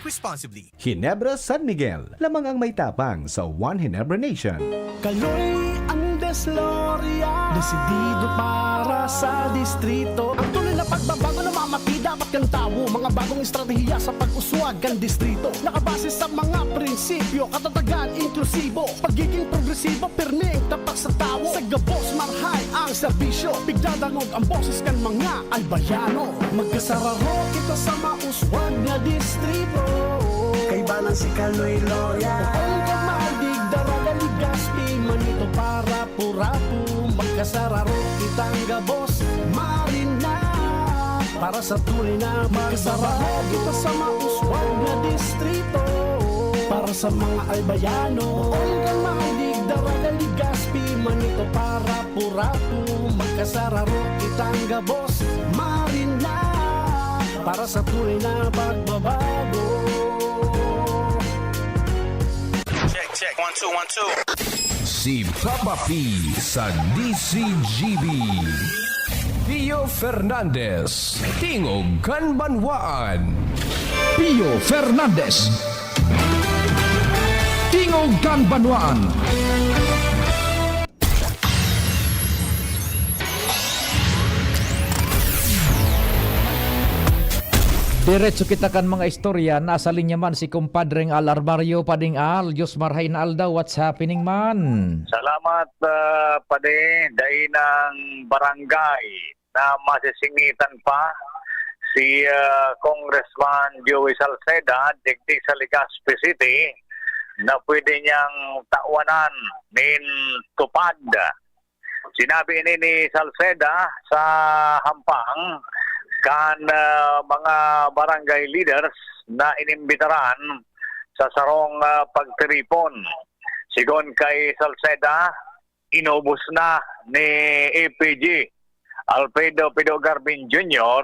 Responsibly. Ginebra San Miguel, lamang ang may tapang sa One Ginebra Nation. Kaloy ang Desloria, desidido para sa distrito. Ang tuloy na pagbabago na mamati, dapat kang tawo. Mga bagong estratehiya sa pag-uswag kang distrito. Nakabase sa mga prinsipyo, katatagan, inklusibo. Pagiging progresibo, pirming, tapat sa tao. Sa gabos, marhay ang serbisyo. Bigdadangog ang boses kan mga albayano. Magkasararo kita sa mauswag na distrito. Kay balang si Kaloy Loya. Ang kamadig, daragali, gaspi, manito para purapu. Magkasararo kitang gabos, marina. Para sa tunay na magkasararo kita sa mauswag na distrito. Para sa mga albayano. Ang kamadig, daragali, gaspi, manito para purapu. Magkasararo kitang gabos, marina. Para sa tunay na pagbabago. Check, 1, 2, 1, 2. Si Papa P sa DCGB. Pio Fernandez, Tingog Kanbanwaan. Pio Fernandez. Tingog Kanbanwaan. Diretso kita kan mga istorya. Nasa linya man si kumpadreng Al Armario Pading Al. Diyos marhain Al daw. What's happening man? Salamat pade dahil ng barangay na masisingitan pa si Congressman Joey Salceda digdi sa Legazpi City na pwede niyang tawanan nin tupad. Sinabi ni Salceda sa hampang kan mga barangay leaders na inimbitaran sa sarong pagtiripon. Sigon kay Salceda, inubos na ni APG Alfredo Pido Garbin Jr.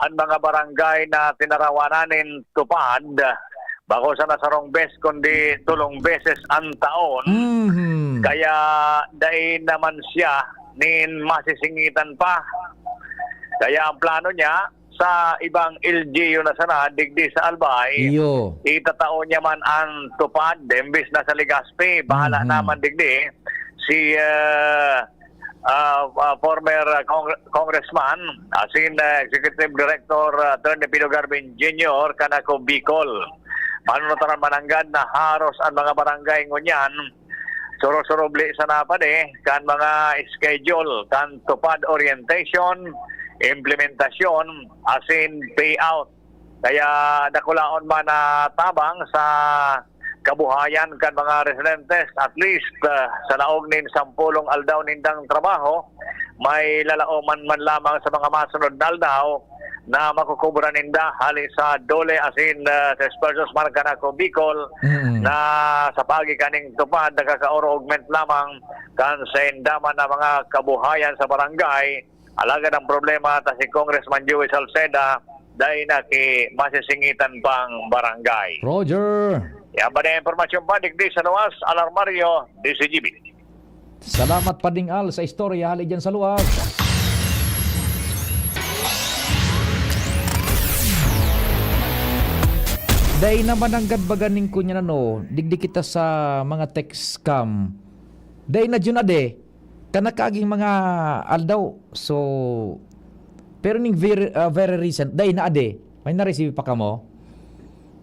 ang mga barangay na tinarawanan tupad bako sa nasarong bes kundi tulong beses ang taon. Kaya dahil naman siya nin masisingitan pa. Kaya ang plano niya sa ibang LGU na sana, digdi sa Albay, itataon niya man ang tupad, imbis na sa Legazpi, bahala naman digdi si former congressman, asin Executive Director Attorney Pido Garbin Jr. kanako Bicol. Manunotaran mananggad na haros ang mga barangay ngunyan, suro-surubli sa napad kan mga schedule, kan tupad orientation, implementasyon, asin payout. Kaya nakulaon man na tabang sa kabuhayan kan mga residentes, at least sa laog nin 10 aldaw nindang trabaho, may lalaoman man lamang sa mga masunod na aldaw na makukubra ninda hali sa dole asin sa Spursos Marcanako Bicol na sa pagi kaning tupad nakaka-augment lamang kan sa indaman na mga kabuhayan sa barangay. Alagad ang problema ta si Congressman Joey Salceda dahil na ki masisingitan pang barangay. Roger! Yan ba na informasyon pa digdi sa Luwas, Alarmario, DCGB. Salamat Pading Al sa istorya. Hali dyan sa Luwas. Dahil naman ang gadbaganing ko niya digdi kita sa mga text scam. Dahil na dyan ade, kanakaging mga aldaw. So, pero ning very recent, dahil na ade, may na-receive pa ka mo.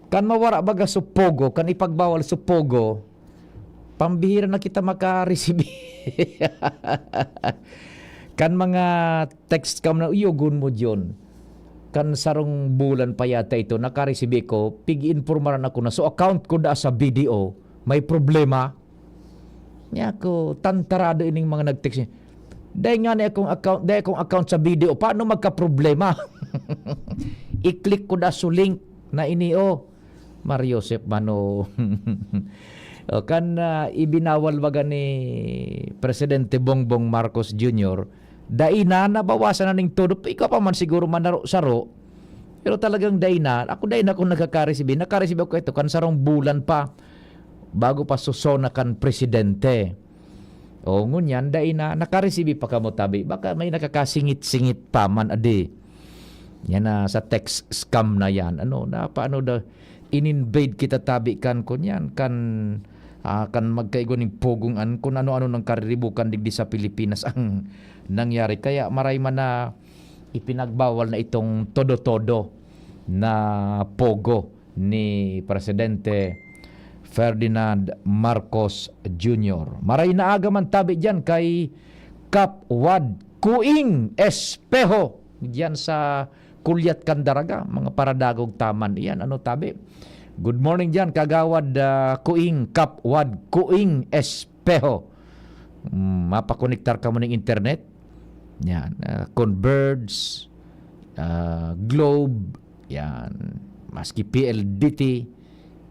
Kan mawara baga supogo, kan ipagbawal supogo, pambihira na kita maka-receive. Kan mga text scam na uyugun mo dyan. Kan sarong bulan pa yata ito, naka-receive ko, pig-informaran ako na, so account ko da sa BDO, may problema. Niya ko, tantarado ining mga nag-text niya. Dahil nga na akong account sa BDO, paano magka-problema? I-click ko da sa link na ini, Mario Josep Mano. Kan ibinawal baga ni Presidente Bongbong Marcos Jr., dahil na nabawasan na ning todo. Ikaw pa man siguro manaro saro. Pero talagang dahil na, ako nagkaka-receive. Naka-receive ako ito, kan sarong bulan pa, bago pa susona kan presidente. O ngunyan, dahil na, naka-receive pa ka mo tabi. Baka may nakakasingit-singit pa man, adi. Yan na, sa text scam na yan. Paano da, in-invade kita tabi kan kunyan, kan magkaigo ng pogungan, kung ano-ano ng kariribukan digdi sa Pilipinas ang nangyari. Kaya maray man na ipinagbawal na itong todo-todo na pogo ni Presidente Ferdinand Marcos Jr. Maray na aga man tabi dyan kay Kapwad Kuing Espejo dyan sa Kulyat Candaraga, mga paradagog taman. Iyan, tabi? Good morning dyan, kagawad Kuing, Kapwad Kuing Espejo. Mapakonektar ka mo ng internet. Yan, Converge, Globe, yan, maski PLDT,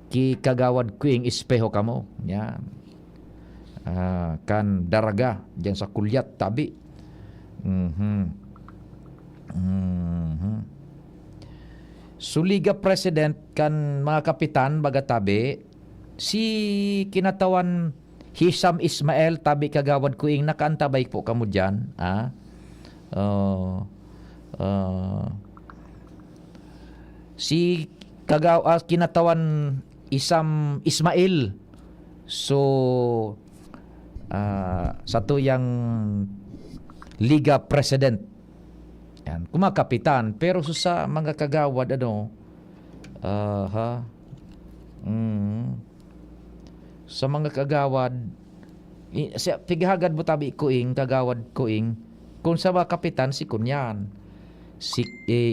ki kagawad Kuing Espejo ka mo. Yan. Kan Daraga, dyan sa Kulyat, tabi. Suliga President kan mga kapitan bagatabi si kinatawan Hisam Ismael tabi kagawad Kuing nakaantabay po kamo dyan Si kinatawan Ismail. So sa tuyang Liga President. Yan, kumakapitan. Pero sa mga kagawad, sa mga kagawad, tigahagad mo tabi kuing, kagawad kuing, kung sa mga kapitan, si Kunyan. Si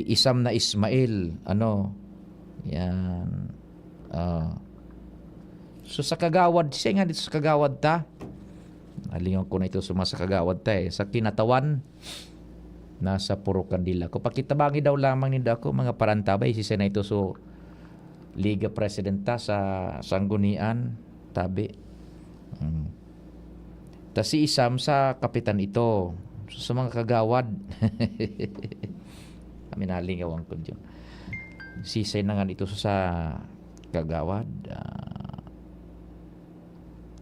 Isam na Ismail, yan. So sa kagawad, siya nga dito sa kagawad ta. Alingaw ko na ito sa kagawad ta Sa kinatawan, nasa puro kandila ko. Pakitabangi daw lamang ni Dako, mga parantabay, si na ito so Liga Presidenta sa Sanggunian, tabi. Ta si Isam sa kapitan ito. So, sa mga kagawad, kami nalingawan ko dyan. Sisay na nga ito sa kagawad.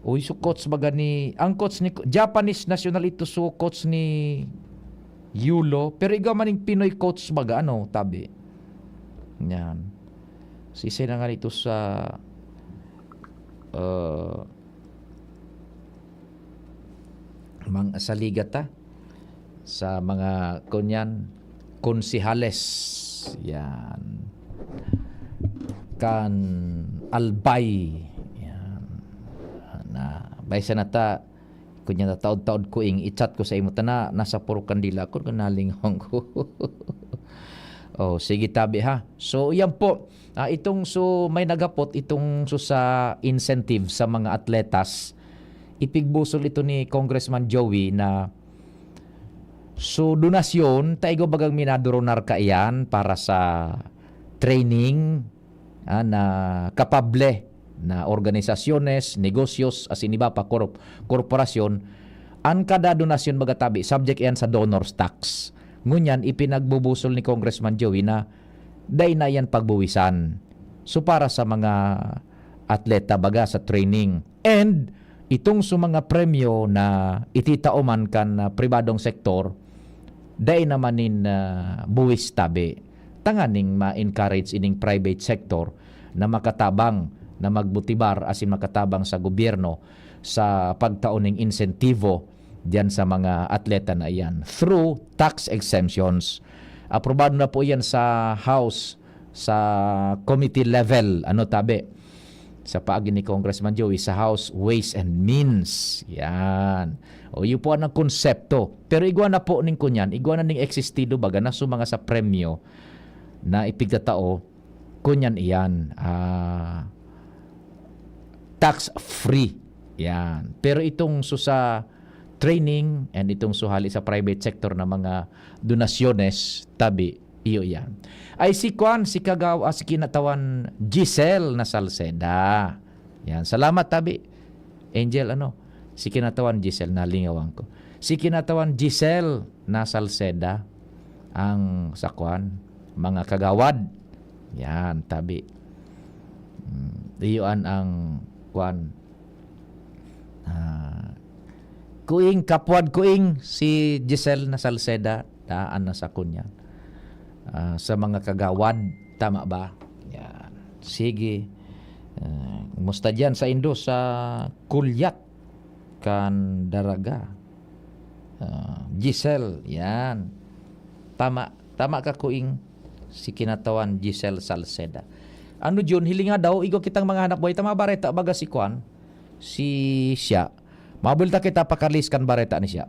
So coach baga ang coach ni Japanese national ito, so coach ni Yulo, pero ikaw maning Pinoy coach baga tabi. Yan. Sisay na nga ito sa sa liga ta, sa mga konsihales. Yan. Kan Albay. Yan. Na baysa na ta kunya na taod-taod ko i-chat ko sa imo na nasa puro kandila ko nalinghong ko. Sige tabi ha. So yan po. Itong may nagapot itong sa incentive sa mga atletas. Ipigbusol ito ni Congressman Joey na donasyon taigo bagang minaduronar ka iyan para sa training na kapable na organisasyones, negosyos, asin iba pa korporasyon. Ang kada donasyon bagatabi subject yan sa donor's tax. Ngunyan ipinagbubusol ni Congressman Joey na day na yan pagbuwisan. So para sa mga atleta baga sa training. And itong mga premyo na ititaoman kan pribadong sektor, day namanin buwis tabi. Tanganing ma-encourage ining private sector na makatabang, na magbutibar asin makatabang sa gobyerno sa pagtaoning insentibo diyan sa mga atleta na iyan through tax exemptions. Aprobado na po yan sa House, sa committee level, tabi, sa paagi ni Congressman Joey sa House Ways and Means. Yan. Yun po ang konsepto. Pero igwa na po ning kunyan, igwa na ning existido baga na mga sa premyo na ipigtatao, kunyan iyan. Tax free. Yan. Pero itong sa training and itong suhali sa private sector na mga donasyones, tabi, iyo yan. Ay si kinatawan Giselle na Salceda. Yan. Salamat tabi. Angel, si kinatawan Giselle, nalingawan ko. Si kinatawan Giselle na Salceda, ang sakwan, mga kagawad. Yan, tabi. Iyon ang kuing kapwad kuing si Giselle na Salceda daan na sa kunya sa mga kagawad, tama ba? Yan. Sige. Musta dyan sa Indo sa Kulyat kan Daraga. Giselle, yan. Tama ka kuing si kinatawan Giselle Salceda. Jun, hilinga daw, igo kitang mga anak buhay, tama bareta, baga si siya. Mabalita kita pakarliskan bareta ni siya.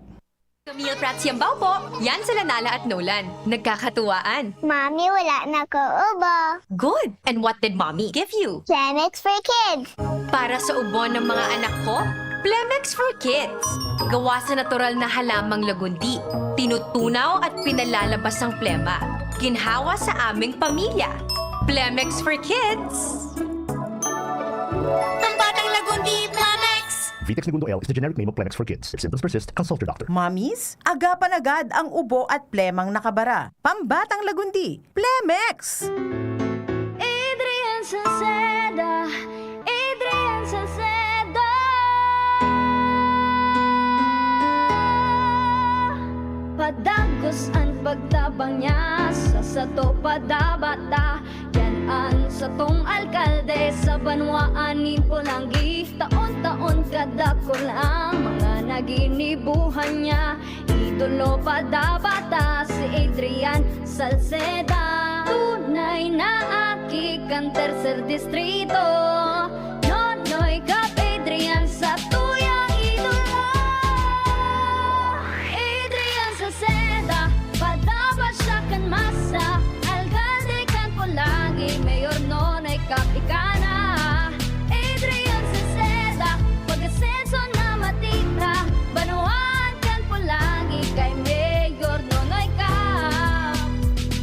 Camille Prats Yambaw po, yan sila Nala at Nolan. Nagkakatuwaan. Mami, wala na ko ubo. Good! And what did Mommy give you? Plemex for Kids. Para sa ubo ng mga anak ko, Plemex for Kids. Gawa sa natural na halamang lagundi. Tinutunaw at pinalalabas ang plema. Ginhawa sa aming pamilya. Plemex for Kids. Ang batang lagundi, Plemex. Vitex Segundo L is the generic name of Plemex for Kids. If symptoms persist, consult your doctor. Mommies, agapan agad ang ubo at plemang nakabara. Pambatang lagundi, Plemex. Adrian Salceda, Adrian Salceda. padagos ang pagtabang niya sa sato padabata. Yan ang satong alkalde sa banwaan ni Pulangi. Taon-taon kadako lang mga naginibuhan niya. Idolo padabata si Adrian Salceda. Tunay na aki kang tercer distrito. Nonoy Kap Adrian sa tuyang idolo. Adrian Salceda, padabat siya kan masa. Alcalde kan Pulangi, Mayor Nonoy Kap ikana. Adrian Salceda, pag-asenso na matita. Banuan kan Pulangi kay Mayor Nonoy Kap.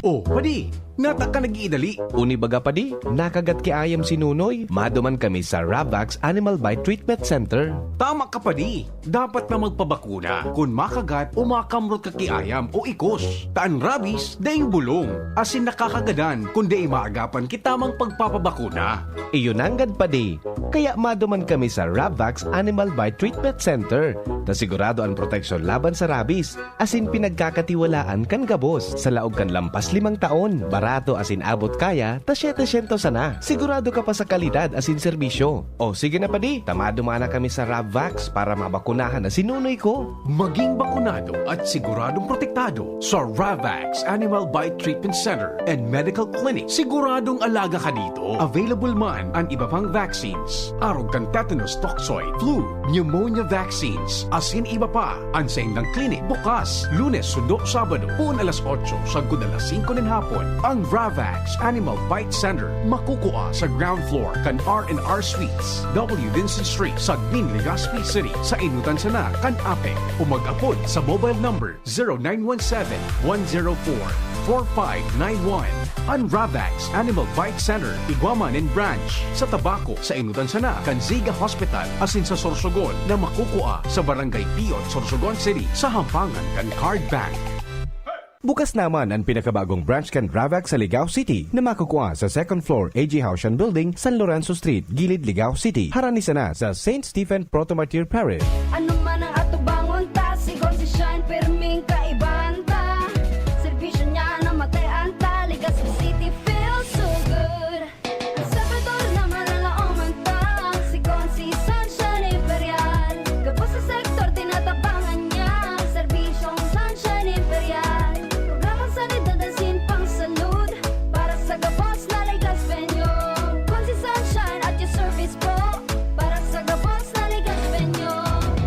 Oh, padi! Nata ka nag-iidali. Uni baga pa di, nakagat ki ayam si Nunoy. Maduman kami sa Ravax Animal Bite Treatment Center. Tama ka pa di. Dapat na magpabakuna kung makagat o makamrot ka kiayam o ikos. Taan rabies, daing bulong. Asin nakakagadan kung di maagapan kitamang pagpapabakuna. Iyon anggad pa di. Kaya maduman kami sa Ravax Animal Bite Treatment Center. Na sigurado ang proteksyon laban sa rabies. Asin pinagkakatiwalaan kan gabos. Sa laog kan lampas 5 taon. Barato asin abot kaya, ta 700 sana. Sigurado ka pa sa kalidad asin serbisyo. O sige na pa di, tamado mana kami sa Ravax para mabakunahan na sinunoy ko. Maging bakunado at siguradong protektado sa Ravax Animal Bite Treatment Center and Medical Clinic. Siguradong alaga ka dito. Available man ang iba pang vaccines. Arog kan tetanus toxoid, flu, pneumonia vaccines, asin iba pa. Ang saindang clinic bukas, Lunes, Sundo, Sabado, pun alas 8, sagud alas 5 ng hapon. Ang Ravax Animal Bite Center makukuha sa ground floor kan R&R Suites, W. Vincent Street, Sagbin, Legazpi City. Sa inutan sana kan Apek o mag-apod sa mobile number 0917-104-4591. Ang Ravax Animal Bite Center, Iguaman and Branch. Sa Tabaco, sa inutan sana kan Ziga Hospital, asin sa Sorsogon na makukuha sa Barangay Piot, Sorsogon City, sa Hampangan kan Card Bank. Bukas naman ang pinakabagong branch kan Ravax sa Ligao City na makukuha sa second floor AG Haushan Building, San Lorenzo Street, Gilid, Ligao City. Harani sana sa St. Stephen Protomartyr Parish. Ano man ang ato bangon ta, sigon si Shine, perming kaibanta. Servisyo niya na matean ta, Legazpi City feels so good. Ang Salvador naman ang laoman ta, sigon si Sunshine Imperial. Kapos sa sektor, tinatabangan niya, serbisyong Sunshine Imperial. Programa sanidad ang simpang salud, para sa gabos na Legazpenyo. Kung si Sunshine at your service pro, para sa gabos na Legazpenyo.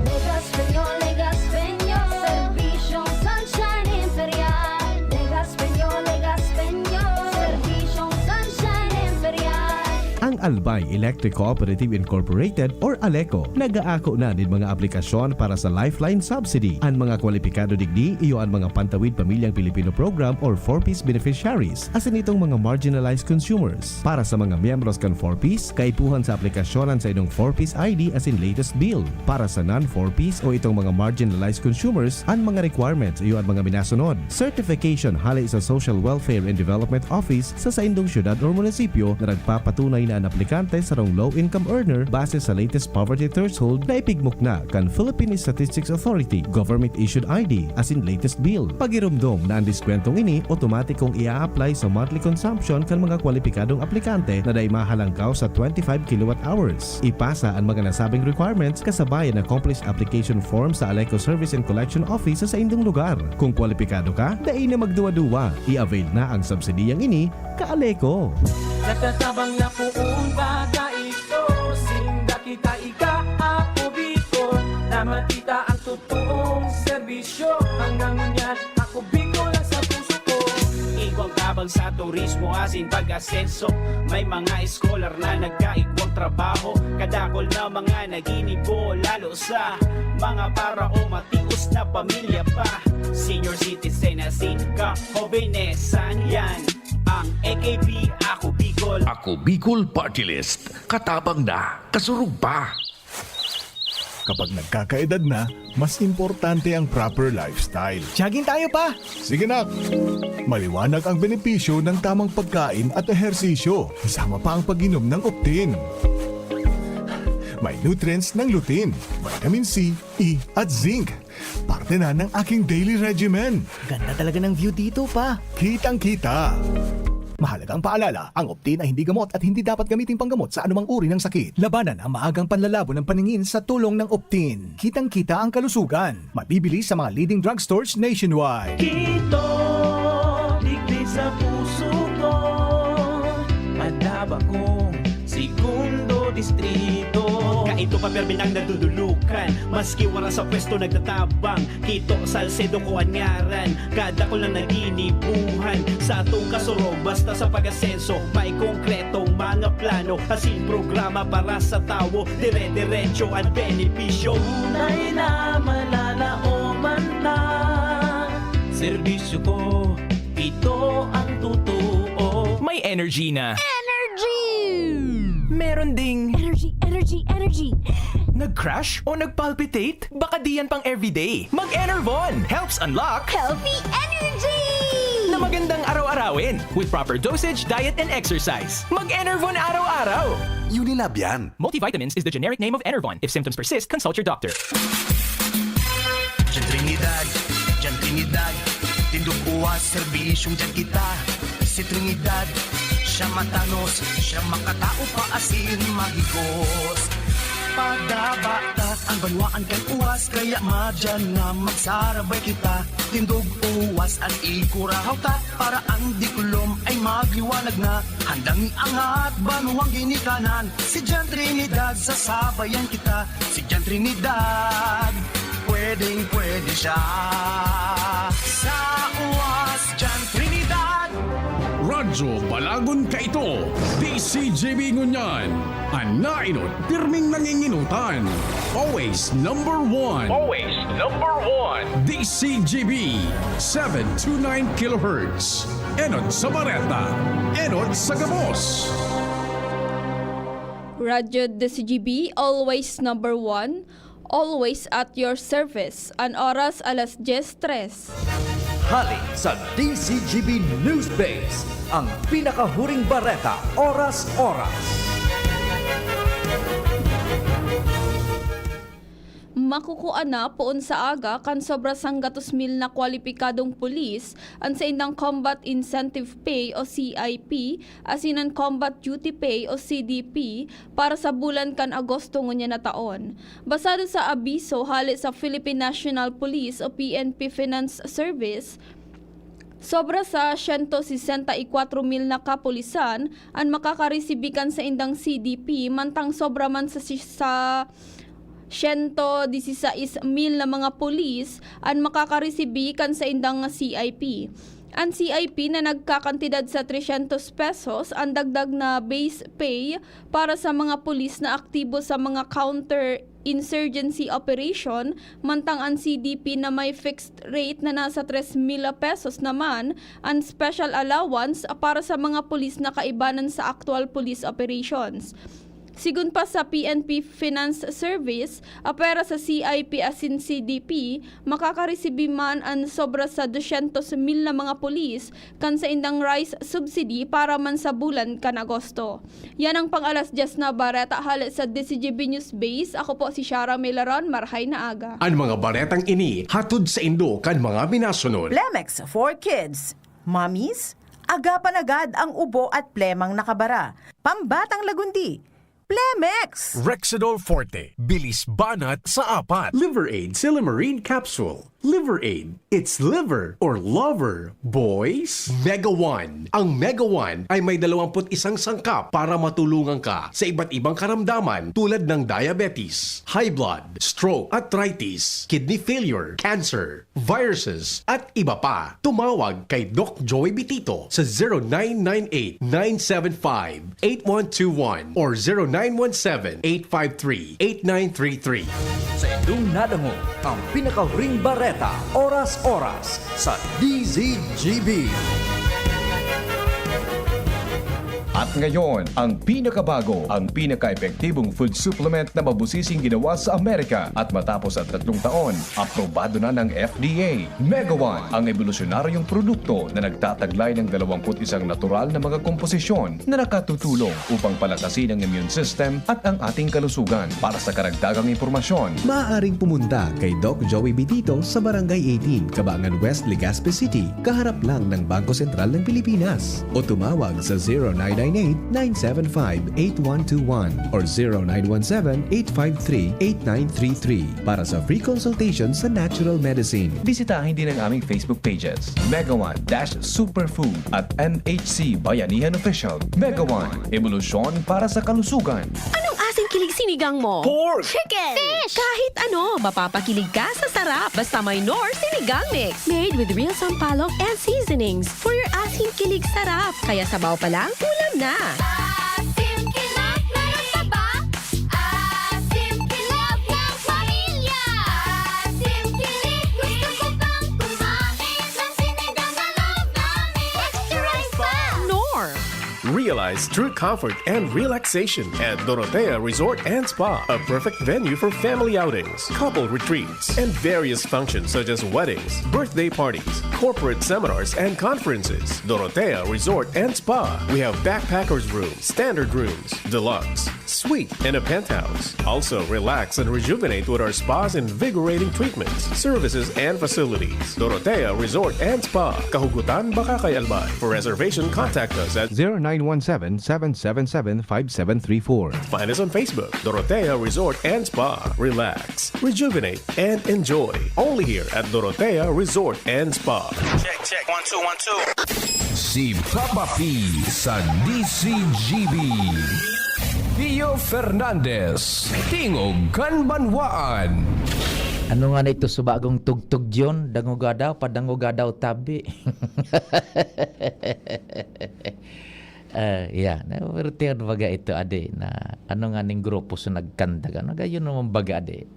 Legazpenyo, Legazpenyo, serbisyong Sunshine Imperial. Legazpenyo, Legazpenyo, serbisyong Sunshine Imperial. Ang Albay Electric Cooperative Incorporated or ALECO nagaako na din mga aplikasyon para sa Lifeline Subsidy. Ang mga kwalipikado digdi iyo ang mga Pantawid Pamilyang Pilipino Program or 4-piece beneficiaries asin itong mga marginalized consumers. Para sa mga miyembros kan 4-piece, kaipuhan sa aplikasyonan sa inong 4-piece ID asin latest bill. Para sa non-4-piece o itong mga marginalized consumers, ang mga requirements iyo ang mga minasunod. Certification halay sa Social Welfare and Development Office sa saindong syudad o munisipyo na nagpapatunay na ang aplikante sa rong low-income earner base sa latest poverty threshold na ipigmok na kan Philippine Statistics Authority government-issued ID asin latest bill. Pagirumdom na ang diskwentong ini otomatikong ia-apply sa monthly consumption kan mga kwalipikadong aplikante na day mahalangkaw sa 25 kilowatt hours. Ipasa ang mga nasabing requirements kasabay ang accomplished application form sa ALECO Service and Collection Office sa indong lugar. Kung kwalipikado ka, dai na magduwa-duwa. I-avail na ang subsidiyang ini ka-ALECO. Natatabang na puong baga ito, sinda kita ika-ako Bicol, na matita ang totoong serbisyo. Hanggang ngunyan, ako Bicol lang sa puso ko. Igwang tabang sa turismo asin pag-asenso, may mga scholar na nagkaigwang trabaho. Kadakol na mga naginibo, lalo sa mga para o matius na pamilya pa. Senior citizen asin ka, hobenesan yan. Ang AKP, Ako Bicol. Ako Bicol Party List. Katabang na, kasurug pa. Kapag nagkakaedad na, mas importante ang proper lifestyle. Jogging tayo pa! Sige nak! Maliwanag ang benepisyo ng tamang pagkain at ehersisyo, kasama pa ang pag-inom ng Optin. May nutrients ng lutein, vitamin C, E at zinc. Parte na ng aking daily regimen. Ganda talaga ng view dito pa. Kitang-kita. Mahalagang paalala, ang Optin ay hindi gamot at hindi dapat gamitin panggamot sa anumang uri ng sakit. Labanan ang maagang panlalabo ng paningin sa tulong ng Optin. Kitang-kita ang kalusugan. Mabibili sa mga leading drugstores nationwide. Kito, liglig sa puso ko. Madaba kong segundo distrito. Kaito pa permi nang nadudulukan. Maski wala sa pwesto nagtatabang. Kito Salcedo ko anyaran. Kada ko lang naginibuhan. Sa atong kasurog basta sa pag-asenso. May konkretong mga plano. Asin programa para sa tawo. Dire-diretso at benepisyo. Tunay na malalaoman na. Serbisyo ko, ito ang totoo. May energy na. Meron ding Energy. Nag-crash o nag-palpitate? Baka diyan pang everyday. Mag-Enervon helps unlock Healthy energy! na magandang araw-arawin with proper dosage, diet, and exercise. Mag-Enervon araw-araw. Unilab yan. Multivitamins is the generic name of Enervon. If symptoms persist, consult your doctor. Diyan Trinidad, tindog uwas, serbisyong dyan kita. Si Trinidad, siya matanos, siya makatao pa asin mahigos. Pagdabata, ang banwaan kan uwas, kaya madyan nga magsarabay kita. Tindog uwas at ikurahaw ta, para ang dikulom ay magliwanag na. Handang iangat, banuang ginikanan, si Diyan Trinidad, sasabayan kita. Si Diyan Trinidad, pwedeng-pwede siya. Sa uwas, Diyan Trinidad. Radyo Balagon ka ito, DCGB Ngunyan. Anainot, pirming nanginginutan. Always number one. DCGB, 729 kHz. Enot sa Bareta, Enot sa Gabos. Radyo DCGB, always number one. Always at your service. An oras alas 10:03. Halik sa DCGB News Base, ang pinakahuring bareta, oras-oras. Makukuan na poon sa aga kan sobra sang 200,000 na kwalipikadong pulis ang sa indang Combat Incentive Pay o CIP asinan Combat Duty Pay o CDP para sa bulan kan Agosto ngunya na taon. Basado sa abiso hali sa Philippine National Police o PNP Finance Service, sobra sa 164,000 na kapulisan ang makakaresibikan sa indang CDP mantang sobra man sa 116,000 na mga pulis ang makakaresibikan sa indang CIP. Ang CIP na nagkakantidad sa 300 pesos ang dagdag na base pay para sa mga pulis na aktibo sa mga counter-insurgency operation, mantang ang CDP na may fixed rate na nasa 3,000 pesos naman ang special allowance para sa mga pulis na kaibanan sa actual police operations. Sigun pa sa PNP Finance Service, apera sa CIP asin CDP, makakaresibi man ang sobra sa 200,000 na mga pulis kan sa indang rice subsidy para man sa bulan kan Agosto. Yan ang pang-alas 10 na bareta halit sa DCGB News Base. Ako po si Shara Melaron, marhay na aga. Ang mga baretang ini, hatod sa Indo kan mga minasunod. Plemex for Kids. Mommies, agapan agad ang ubo at plemang nakabara. Pambatang lagundi. Plemex! Rexidol Forte, bilis banat sa apat. Liver Aid Silimarine Capsule. Liver Aid. It's liver or lover, boys. Mega One. Ang Mega One ay may 21 sangkap para matulungan ka sa iba't ibang karamdaman tulad ng diabetes, high blood, stroke, arthritis, kidney failure, cancer, viruses, at iba pa. Tumawag kay Doc Joey Bitito sa 0998-975-8121 or 0917-853-8933. Sa inyong nadango, ang pinakahuring bareta, oras-oras sa DZGB. At ngayon, ang pinakabago, ang pinaka-epektibong food supplement na mabusising ginawa sa Amerika at matapos ang 3 taon, aprobado na ng FDA. Mega One, ang evolusyonaryong produkto na nagtataglay ng 21 natural na mga komposisyon na nakatutulong upang palakasin ang immune system at ang ating kalusugan. Para sa karagdagang impormasyon, Maaaring pumunta kay Doc Joey Bitito sa Barangay 18, Cabangan West, Legazpi City, kaharap lang ng Bangko Sentral ng Pilipinas. O tumawag sa 0998-975-8121 or 0917-853-8933 para sa free consultation sa natural medicine. bisitahin din ang aming Facebook pages, Mega One-Superfood at MHC Bayanihan Official. Mega One, evolusyon para sa kalusugan. Anong asing kilig sinigang mo? Pork! Chicken! Fish! Kahit ano, mapapakilig ka sa sarap basta may Knorr Sinigang Mix. Made with real sampalok and seasonings for your asing kilig sarap. Kaya sabaw pa lang, ulam na. Realize true comfort and relaxation at Dorotea Resort and Spa, a perfect venue for family outings, couple retreats, and various functions such as weddings, birthday parties, corporate seminars, and conferences. Dorotea Resort and Spa. We have backpackers rooms, standard rooms, deluxe, suite, and a penthouse. Also, relax and rejuvenate with our spa's invigorating treatments, services, and facilities. Dorotea Resort and Spa, Kahugutan, Bakakay, Albay. For reservation, contact us at 0917-777-5734. Find us on Facebook, Dorotea Resort and Spa. Relax, rejuvenate, and enjoy. Only here at Dorotea Resort and Spa. Check, 1, 2, 1, 2. Si Papa P sa DCGB. Pio Fernandez, Tingog Kanbanwaan. Ano nga na ito sa bagong tugtog yun? Dangugadaw, padangugadaw tabi. Nawertihan baga ito, ade, na ano nga ning grupo sa nagkandag. Ano gayon naman baga, ade?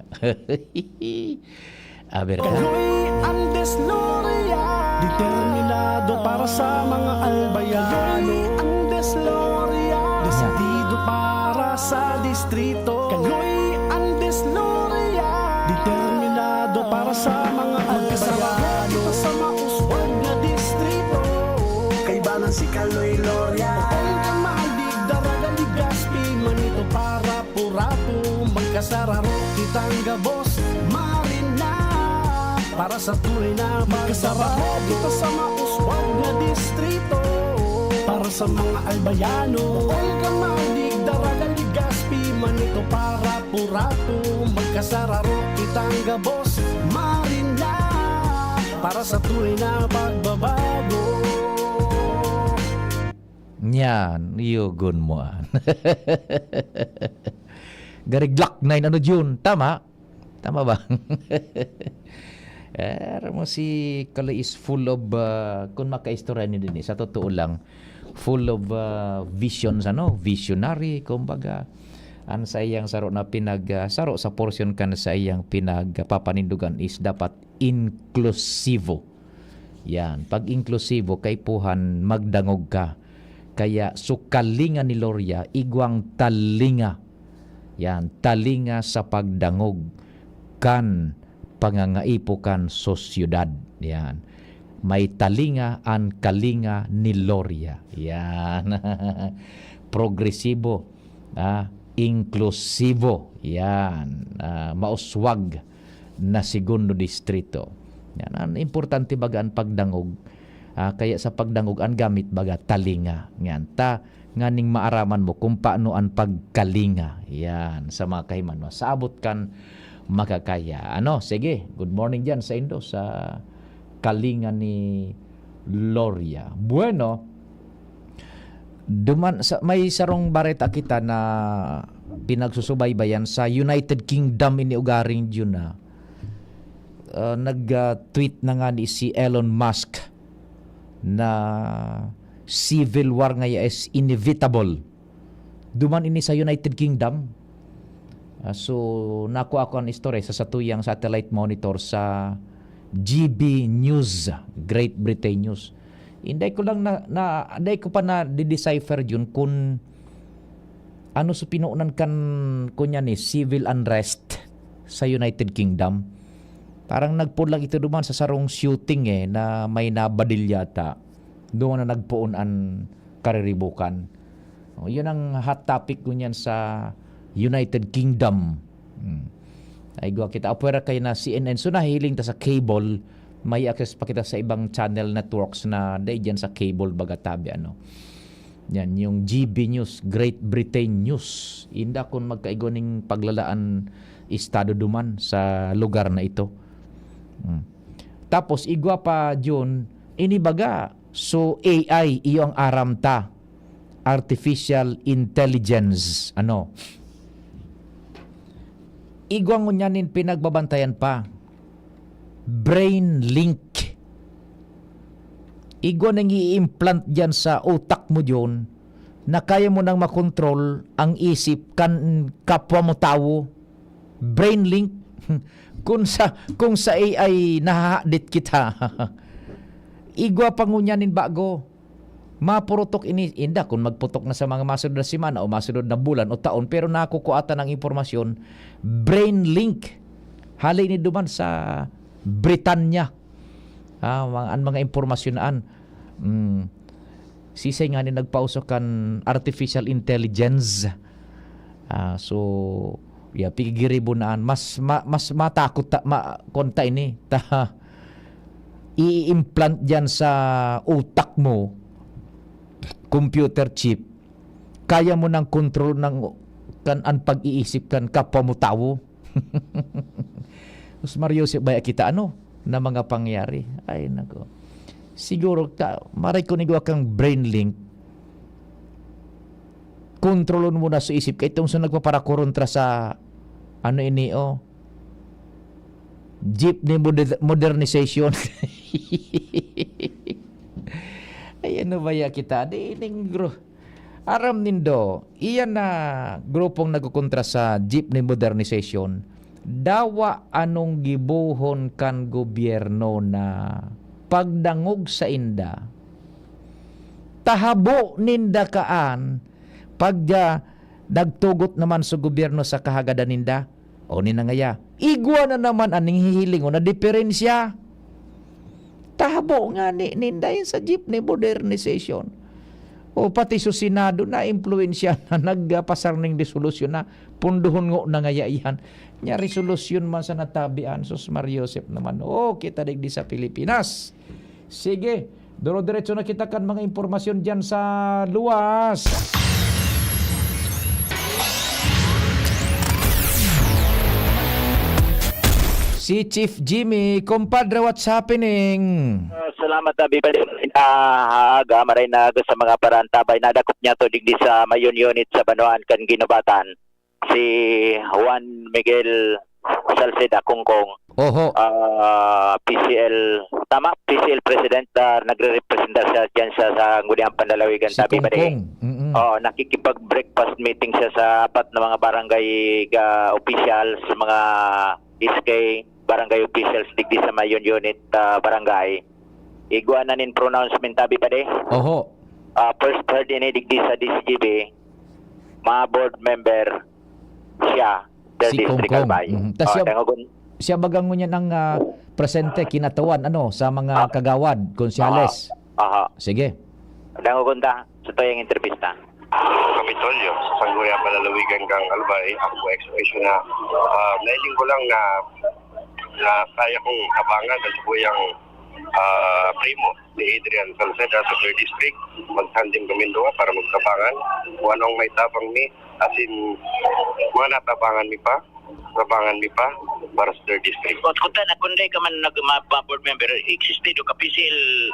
Aber ka? Ako'y ang Desloria, determinado para sa mga albayano. Ang Desloria, desidido para sa distrito. Kayo'y ang Desloria, determinado para sa mga albayano. Sa mauswag na distrito, kay Banan si Kaloy Loria. Ang kamalig, Daraga, Legazpi, Manito, para Purapo, Magkasararo, Kitangabos, Marina. Para sa tunay na magkasararo dito sa mauswag na distrito. Para sa mga albayano, ang kamalig, Daraga, Legazpi, Manito, para Purapo, Magkasararo, Kitangabos, Marina. Para sa tunay na pagbabago. Yan, yugon mo. Gariglak na ano yun. Tama? Tama ba? Mo si Kaloy is full of, kung makaistorya niyo din, sa totoo lang, full of visions, visionary, kumbaga. Ang sa iyang saro na saro sa portion kan sa iyang pinagpapanindugan is dapat inklusibo. Yan, pag inklusibo, kay puhan magdangog ka. Kaya sukalinga ni Loria, igwang talinga. Yan, talinga sa pagdangog kan pangangaipo kan sosyudad. Yan. May talinga an kalinga ni Loria. Yan. Progresibo. Inklusibo. Yan. Mauswag na segundo distrito. Yan. Ang importante baga ang pagdangog. Kaya sa pagdangog ang gamit baga talinga. Yan. Nganing maaraman mo kung paano ang pagkalinga. Yan. Sa mga kahiman mo. Saabot kan makakaya. Sige. Good morning dyan sa Indo. Sa kalinga ni Loria. Bueno, may sarong bareta kita na pinagsusubaybayan sa United Kingdom ini ugaring dyan na nag-tweet na nga ni si Elon Musk na civil war nga is inevitable. Duman ini sa United Kingdom. So, nakuha ko ang istorya sa satuyang satellite monitor sa GB News, Great Britain News. Hindi ko lang hindi ko pa na decipher yun kung ano sa pinuunan kan kunya ni civil unrest sa United Kingdom. Parang nagpulang ito duman sa sarong shooting na may nabadil yata. Doon na nagpuunan kariribukan. Yun ang hot topic ko niyan sa United Kingdom. Ay gwa kita apwera kay na CNN. So nahiling ta sa cable, may access pa kita sa ibang channel networks na day dyan sa cable bagatabi ano. Yan yung GB News, Great Britain News. Inda kung magkaigoning paglalaan estado duman sa lugar na ito. Tapos igwa pa June, inibaga so AI iyo ang aramta, artificial intelligence ano. Igwa ngunyanin pinagbabantayan pa, brain link. Igwa nang i-implant dyan sa utak mo dyan na kaya mo nang makontrol ang isip kan kapwa mo tao. Brain link. kung sa AI nahahadit kita. Igwa pangunyanin bago. Mapurutok ini inda kung magputok na sa mga masunod na semana o masunod na bulan o taon pero nakukuatan ng impormasyon. Brain link. Halay ni duman sa Britanya. Mga impormasyonan. Sisay nga ni nagpauso kan artificial intelligence. So pigiribunaan mas matakot konta ini i-implant diyan sa utak mo computer chip, kaya mo nang control ng ang pag-iisip kan kapwa mo tao. Mas Mario baya kita na mga pangyari. Ay nako. Siguro maray ko nigwa kang brain link. Kontrolon mo na sa isip kay itong nagpaparakorontra sa jeepney modernization. Ay ano ba kita? Aram nindo, iyan na grupong nagkukontra sa jeepney modernization. Dawa anong gibuhon kan gobyerno na pagdangog sa inda. Tahabo ninda kaan pagja nagtugot naman sa gobyerno sa kahagadan ninda. O ninangaya, igwa na naman aning hihiling o na diferensya. Tahabo nga ninda yun sa jeepney modernization. O pati sa Senado na impluensya na nagpasar ng resolusyon na punduhon ngo na ngaya iyan. Nya resolusyon man sa natabian. Sus Mariosep naman. Kita digdi sa Pilipinas. Sige, duro-diretso na kita kan mga impormasyon dyan sa luwas. Si Chief Jimmy, compadre, what's happening? Salamat Abi pa rin maray na sa mga parantabay nadakop niya to digdi sa mayon unit sa Banuan kan ginubatan si Juan Miguel Salceda Kongkong. Oho. PCL PCL President nagre-representa siya diyan sa Ngudiang Panlalawigan si Tabi pa rin. Nakikipag-breakfast meeting siya sa apat na mga barangay officials, mga SK barangay officials digdi sa mayon unit barangay. Igwa na nin pronouncement tabi pa de. Oho. First heard ini digdi sa DCGB. Mga board member siya si district Albay. Siya bagang niya ng presente kinatawan sa mga kagawad, konsyales. Sige. Dangogunda sa toyang entrevista. Kapitolyo sa Sangguniang Panlalawigan kang Albay, ako po expression na nailing ko lang na kaya kong habangan at po yung primo ni Adrian Salceda sa 3rd District. Magtandem kami doon para magtabangan kung anong may tabang ni mga natabangan mi pa para sa 3rd District. Kunday ka man nag-board member, existido ka PCL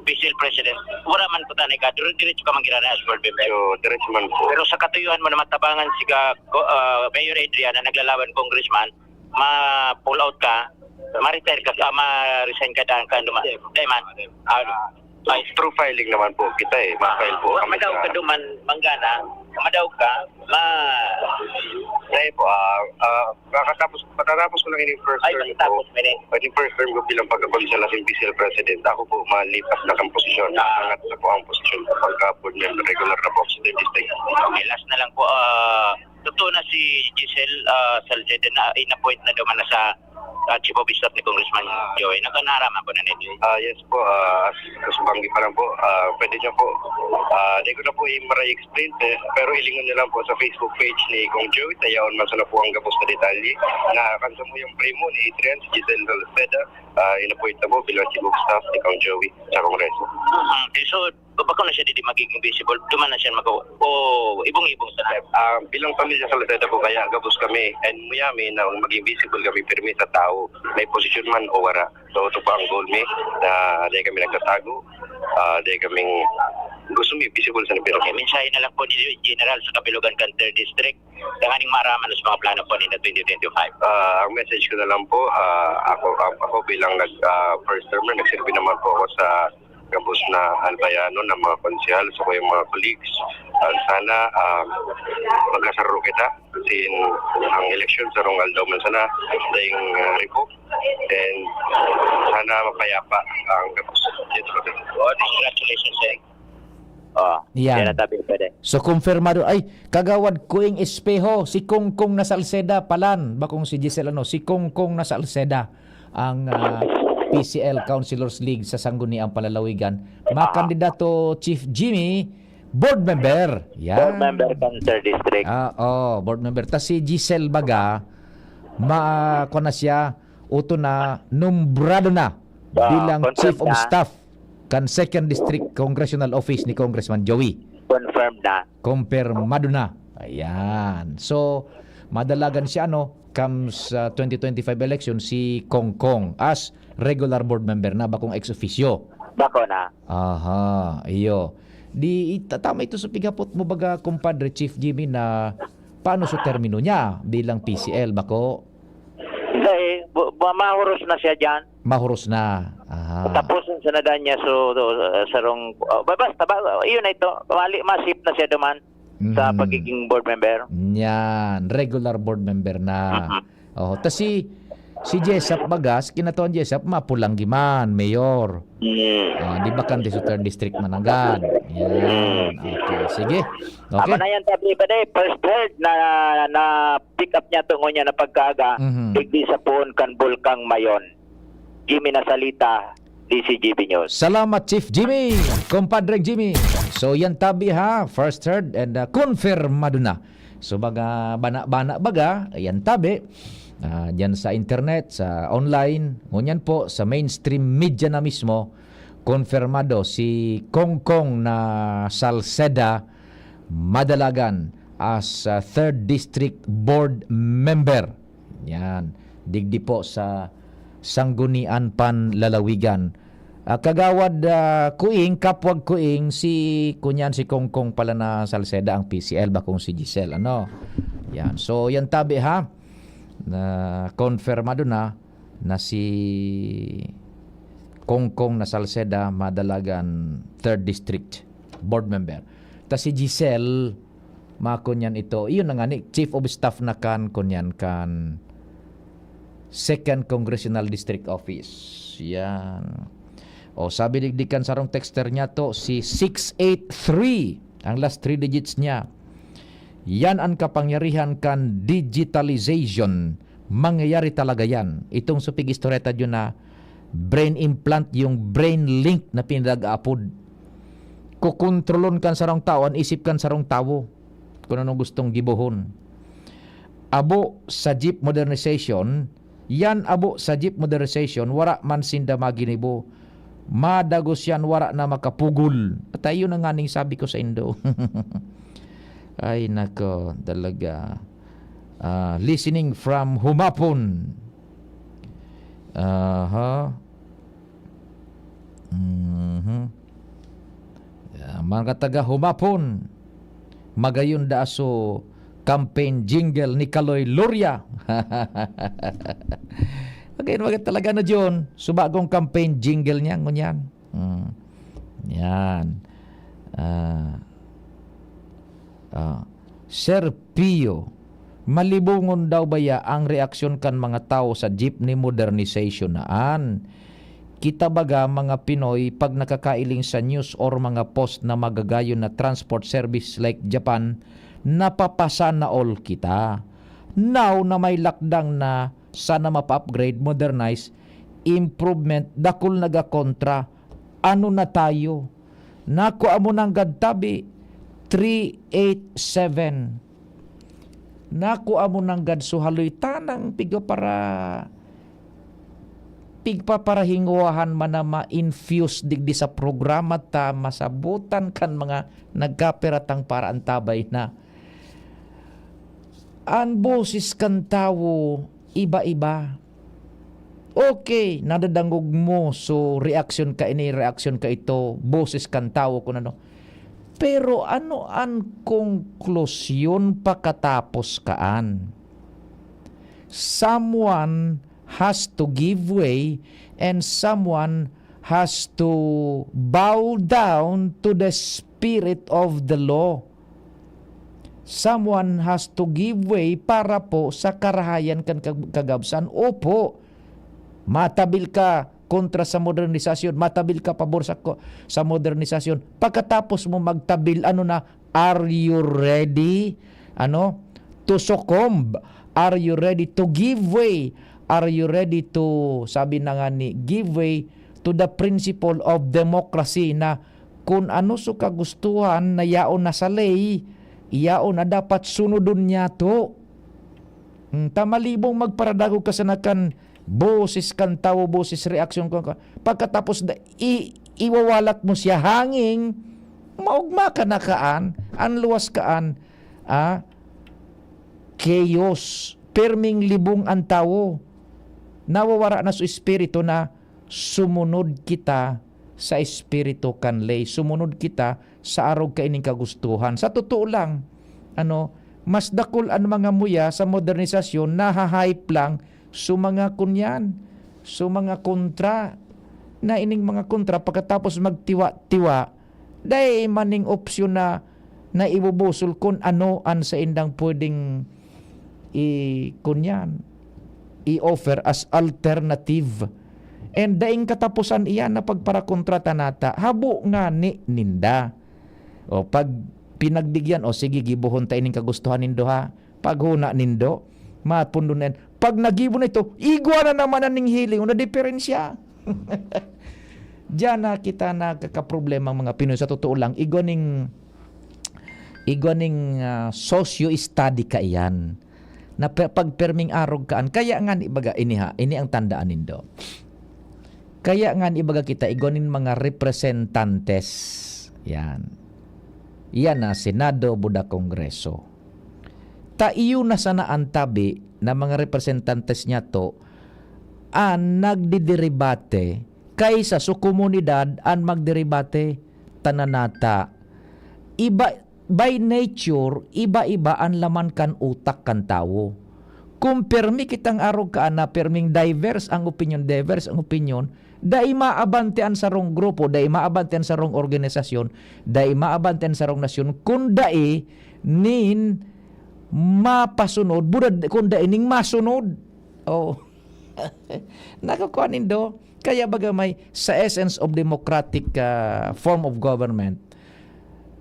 PCL President. Wala man po tanay ka, diretso ka manggirana as board member. So, diretso man po. Pero sa katuyuan mo na matabangan si Mayor Adrian na naglalaban congressman, ma-pull out ka, ma-retire ka, ma-resign ka dahil ka duman. Through filing naman po kita ma-file po. Magaw ka duman, manggana, Madaog ka, Dahil po, patapos ko lang yung first term ko. Yung first term ko bilang pagkakonsyal ng PCL President, ako po malipat na kang posisyon. Naangat na po ang posisyon ko pagka-board member regular na po sa district. Okay, last na lang po. Totoo na si Giselle Salceda na in-appoint na naman na sa Chief of Staff ni Congressman Joey. Nakanaraman po na ninyo. Yes po, kasubanggi pa lang po. Pwede niyo po. Hindi ko na po i-explain pero ilingon niyo lang po sa Facebook page ni Kong Joey. Tayaon man na po ang gabos na detalye. Na kansa mo yung primo ni Adrian, si Giselle Salceda. In-appoint na po bilang Chief of Staff ni Kong Joey sa Kongreso. Okay, so baka na siya hindi magiging visible, duman na siya ibong-ibong sa live. Bilang pamilya sa Salceda po kaya gabos kami and muyami na maging visible kami pirmi sa tao, may posisyon man o wara. So ito pa ang goal mi na dahil kami nagtatago, dahil kaming gusto mi visible sa Nipiro. Okay, mensahe na lang po ni General sa Kapilugan kan 3rd District tanganing maraman sa mga plano po ni 2025. Ang message ko na lang po, ako bilang first termer, nagsilbi naman po ako sa gabos na albayano ng mga konsyal sa yung mga colleagues. Sana magkasaro kita kasi ang eleksyon sa rong aldaw man sana dahil ripo and sana mapayapa ang gabos. Congratulations, Seng. Yan. So konfirmado ay kagawad kuing espeho si Kongkong na Salceda palan bakong si Giselle si Kongkong na Salceda ang PCL Councilors League sa Sangguniang Palalawigan. Makandidato Chief Jimmy, board member. Yan. Board member kan 3rd District. Board member. Ta si Giselle baga ko na siya uto na nombrado na bilang Chief of Staff kan 2nd District Congressional Office ni Congressman Joey. Confirmed na. Confirmado na. Ayan. So, madalagan siya comes 2025 election si Kongkong as regular board member na bakong ex officio. Bako na. Aha, iyo. Di tama ito sa pigapot mo baga kumpadre Chief Jimmy na paano sa termino niya bilang PCL bako? Dahil mahuros na siya diyan. Mahuros na. Aha. Tapusin sa nadan niya sarong basta iyon na ito. Masip na siya duman sa pagiging board member. Yan, regular board member na. Tas si Jessup bagas, kinatuan Jessup mapulang giman, mayor. Di ba kan sa 3rd district mananggad. Yan. Okay, sige. Okay. Ama na yan tabi pa day first third na pick up niya tungo niya na pagkaga. Digdi sa puon kan bulkang mayon. Jimmy na salita. DCGB News. Salamat Chief Jimmy, compadre Jimmy. So yan tabi ha, first, third and confirmado na. So baga bana baga, yan tabi. Diyan sa internet, sa online, ngunyan po sa mainstream media na mismo, konfirmado si Kongkong na Salceda madalagan as 3rd District Board Member. Yan. Digdi po sa Sanggunian Panlalawigan. Kagawad kuing, kapwag kuing si Kongkong pala na Salceda ang PCL bakong si Giselle yan. So yan tabi ha na konfirmado na si Kongkong na Salceda madalagan 3rd District Board Member. Ta si Giselle makunyan ito iyon na nga ni Chief of Staff na kunyan kan 2nd Congressional District Office. Yan. Sabi digdikan sarong texter niya to si 683 ang last 3 digits niya. Yan ang kapangyarihan kan digitalization. Mangyayari talaga yan. Itong supig istoreta yun na brain implant, yung brain link na pinag-aapod. Kukontrolon kan sarong tao, an isip kan sarong tao kung anong gustong gibuhon. Abo sa jeep modernization, yan abo sa jeep modernization, wara man sinda maginibo. Madagos yan, wara na makapugol. At ayun na nga ning sabi ko sa Indo. Ay nako, talaga. Listening from Humapon. Mga taga Humapon. Magayon daaso campaign jingle ni Kaloy Loria. Okay, wag talaga na John. Subagong campaign jingle niya ngunyan. Yan. Sir Pio, malibungon daw baya ang reaksyon kan mga tao sa jeepney modernization naan? Kita baga mga Pinoy pag nakakailing sa news or mga post na magagayon na transport service like Japan, napapasa na all kita. Now na may lakdang na sana mapa-upgrade, modernize, improvement, dakol nagakontra, ano na tayo? Naku amo ng gadtabi, 387. Naku amo ng gadsuhaloy tanang pigpaparahingwahan man na ma-infuse digdi sa programa ta masabutan kan mga nagkaperatang para antabay na ang boses kan tao iba-iba. Okay, nadadangog mo so reaction ka ini, reaction ka ito, boses kan tao kung ano. Pero ano ang konklusyon pagkatapos kaan? Someone has to give way and someone has to bow down to the spirit of the law. Someone has to give way para po sa karahayan kan kagabsan. Opo, matabil ka kontra sa modernisasyon, matabil ka pabor sa modernisasyon. Pagkatapos mo magtabil, are you ready? To succumb? Are you ready to give way? Are you ready to, sabi na nga ni, give way to the principle of democracy na kung ano so kagustuhan na yaon na sa lay, yaon na dapat sunodon niya to. Tamalibong magparadago ka sa nakan boses kan tao, boses reaksyon ko. Pagkatapos iwawalat mo siya hanging, maugma ka na kaan, anluwas kaan, chaos, perming libong ang tao. Nawawara na sa espiritu na sumunod kita sa espiritu kanlay. Sumunod kita sa arog kaining kagustuhan. Sa totoo lang, mas dakol ang mga muya sa modernisasyon, nahahype lang sa mga kunyan, sa mga kontra, na ining mga kontra pagkatapos magtiwa-tiwa, dahil maning opsyon na ibubusol kung ano ang sa indang pwedeng kunyan i-offer as alternative. And daing katapusan iyan na pagparakontrata nata, habo nga ni ninda. O pag pinagdigyan, sige gibuhon ta ining kagustuhan nindo ha. Pag huna nindo, mapundo na yan. Pag nagibo na ito, igwa na naman ang hiling, na diferensya. Diyan na kita nagkakaproblema mga Pinoy. Sa totoo lang, igwa ning socio-study ka iyan. Na pagperming arog kaan, kaya nga ibaga ini ang tandaan nindo. Kaya nga ibaga kita igonin mga representantes. Yan na Senado buda Kongreso. Iyo na sana ang tabi na mga representantes niya to ang nagdidiribate kaysa sa komunidad ang magdiribate tananata. By nature, iba-iba ang laman kan utak kan tao. Kung permi kitang arog ka na perming diverse ang opinion, dai maabantean sa rong grupo, dai maabantean sa rong organisasyon, dai maabantean sa rong nasyon, kung dai nin mapasunod, kung dai ning masunod. Nakakuanin do. Kaya bagamay sa essence of democratic form of government,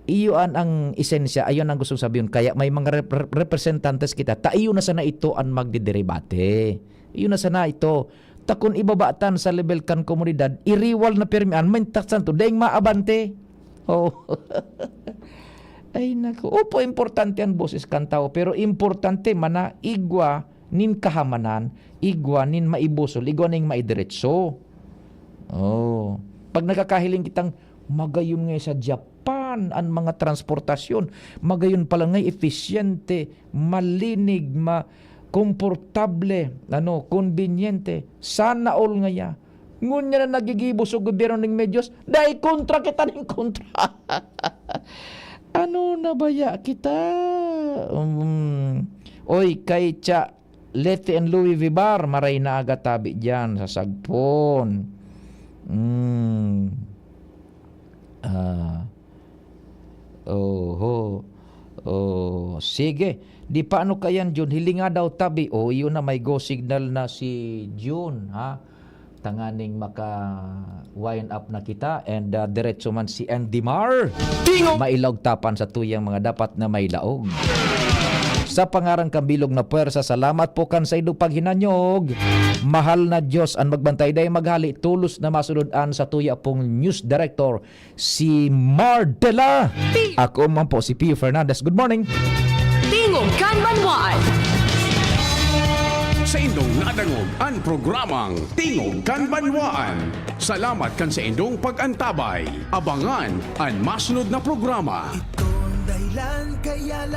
iyon ang esensya, ayon ang gusto sabihin. Kaya may mga representantes kita, iyon na sana ito ang magdideribate. Iyon na sana ito. Takon ibabatan sa level kan komunidad, iriwal na permian, maintaksan to, daing maabante. Ay naku, opo, importante ang boses kan tao, pero importante mana igwa nin kahamanan, igwa nin maibusol, igwa nin maidiretso. Pag nakakahiling kitang magayon nga sa Japan ang mga transportasyon, magayon pala nga efficiente, malinig, komportable, konbinyente, sana all nga ya. Ngunya na nagigibo sa gobyerno ng medyos, dahil kontra kita ng kontra. Ano na baya kita? Oy, kay Cha Leti and Louis Vibar, maray na agatabi dyan sa sagpon. Sige. Di paano kayan Jun? Hilinga daw tabi. O yun na may go signal na si Jun. Ha? Tanganing maka wind up na kita. And diretso man si Andy Mar. Mailog tapan sa tuyang mga dapat na may laog. Sa pangarang kambilog na puwersa, salamat po kan sa idong paghinanyog. Mahal na Diyos ang magbantay day maghali tulos na masunudan sa tuya pong news director si Mardela. Ako man po si Pio Fernandez. Good morning. Tingog kan Banwaan. Sa indong nadangog ang programang Tingog kan Banwaan. Salamat kan sa indong pag-antabay. Abangan ang masunod na programa. Dahilan kaya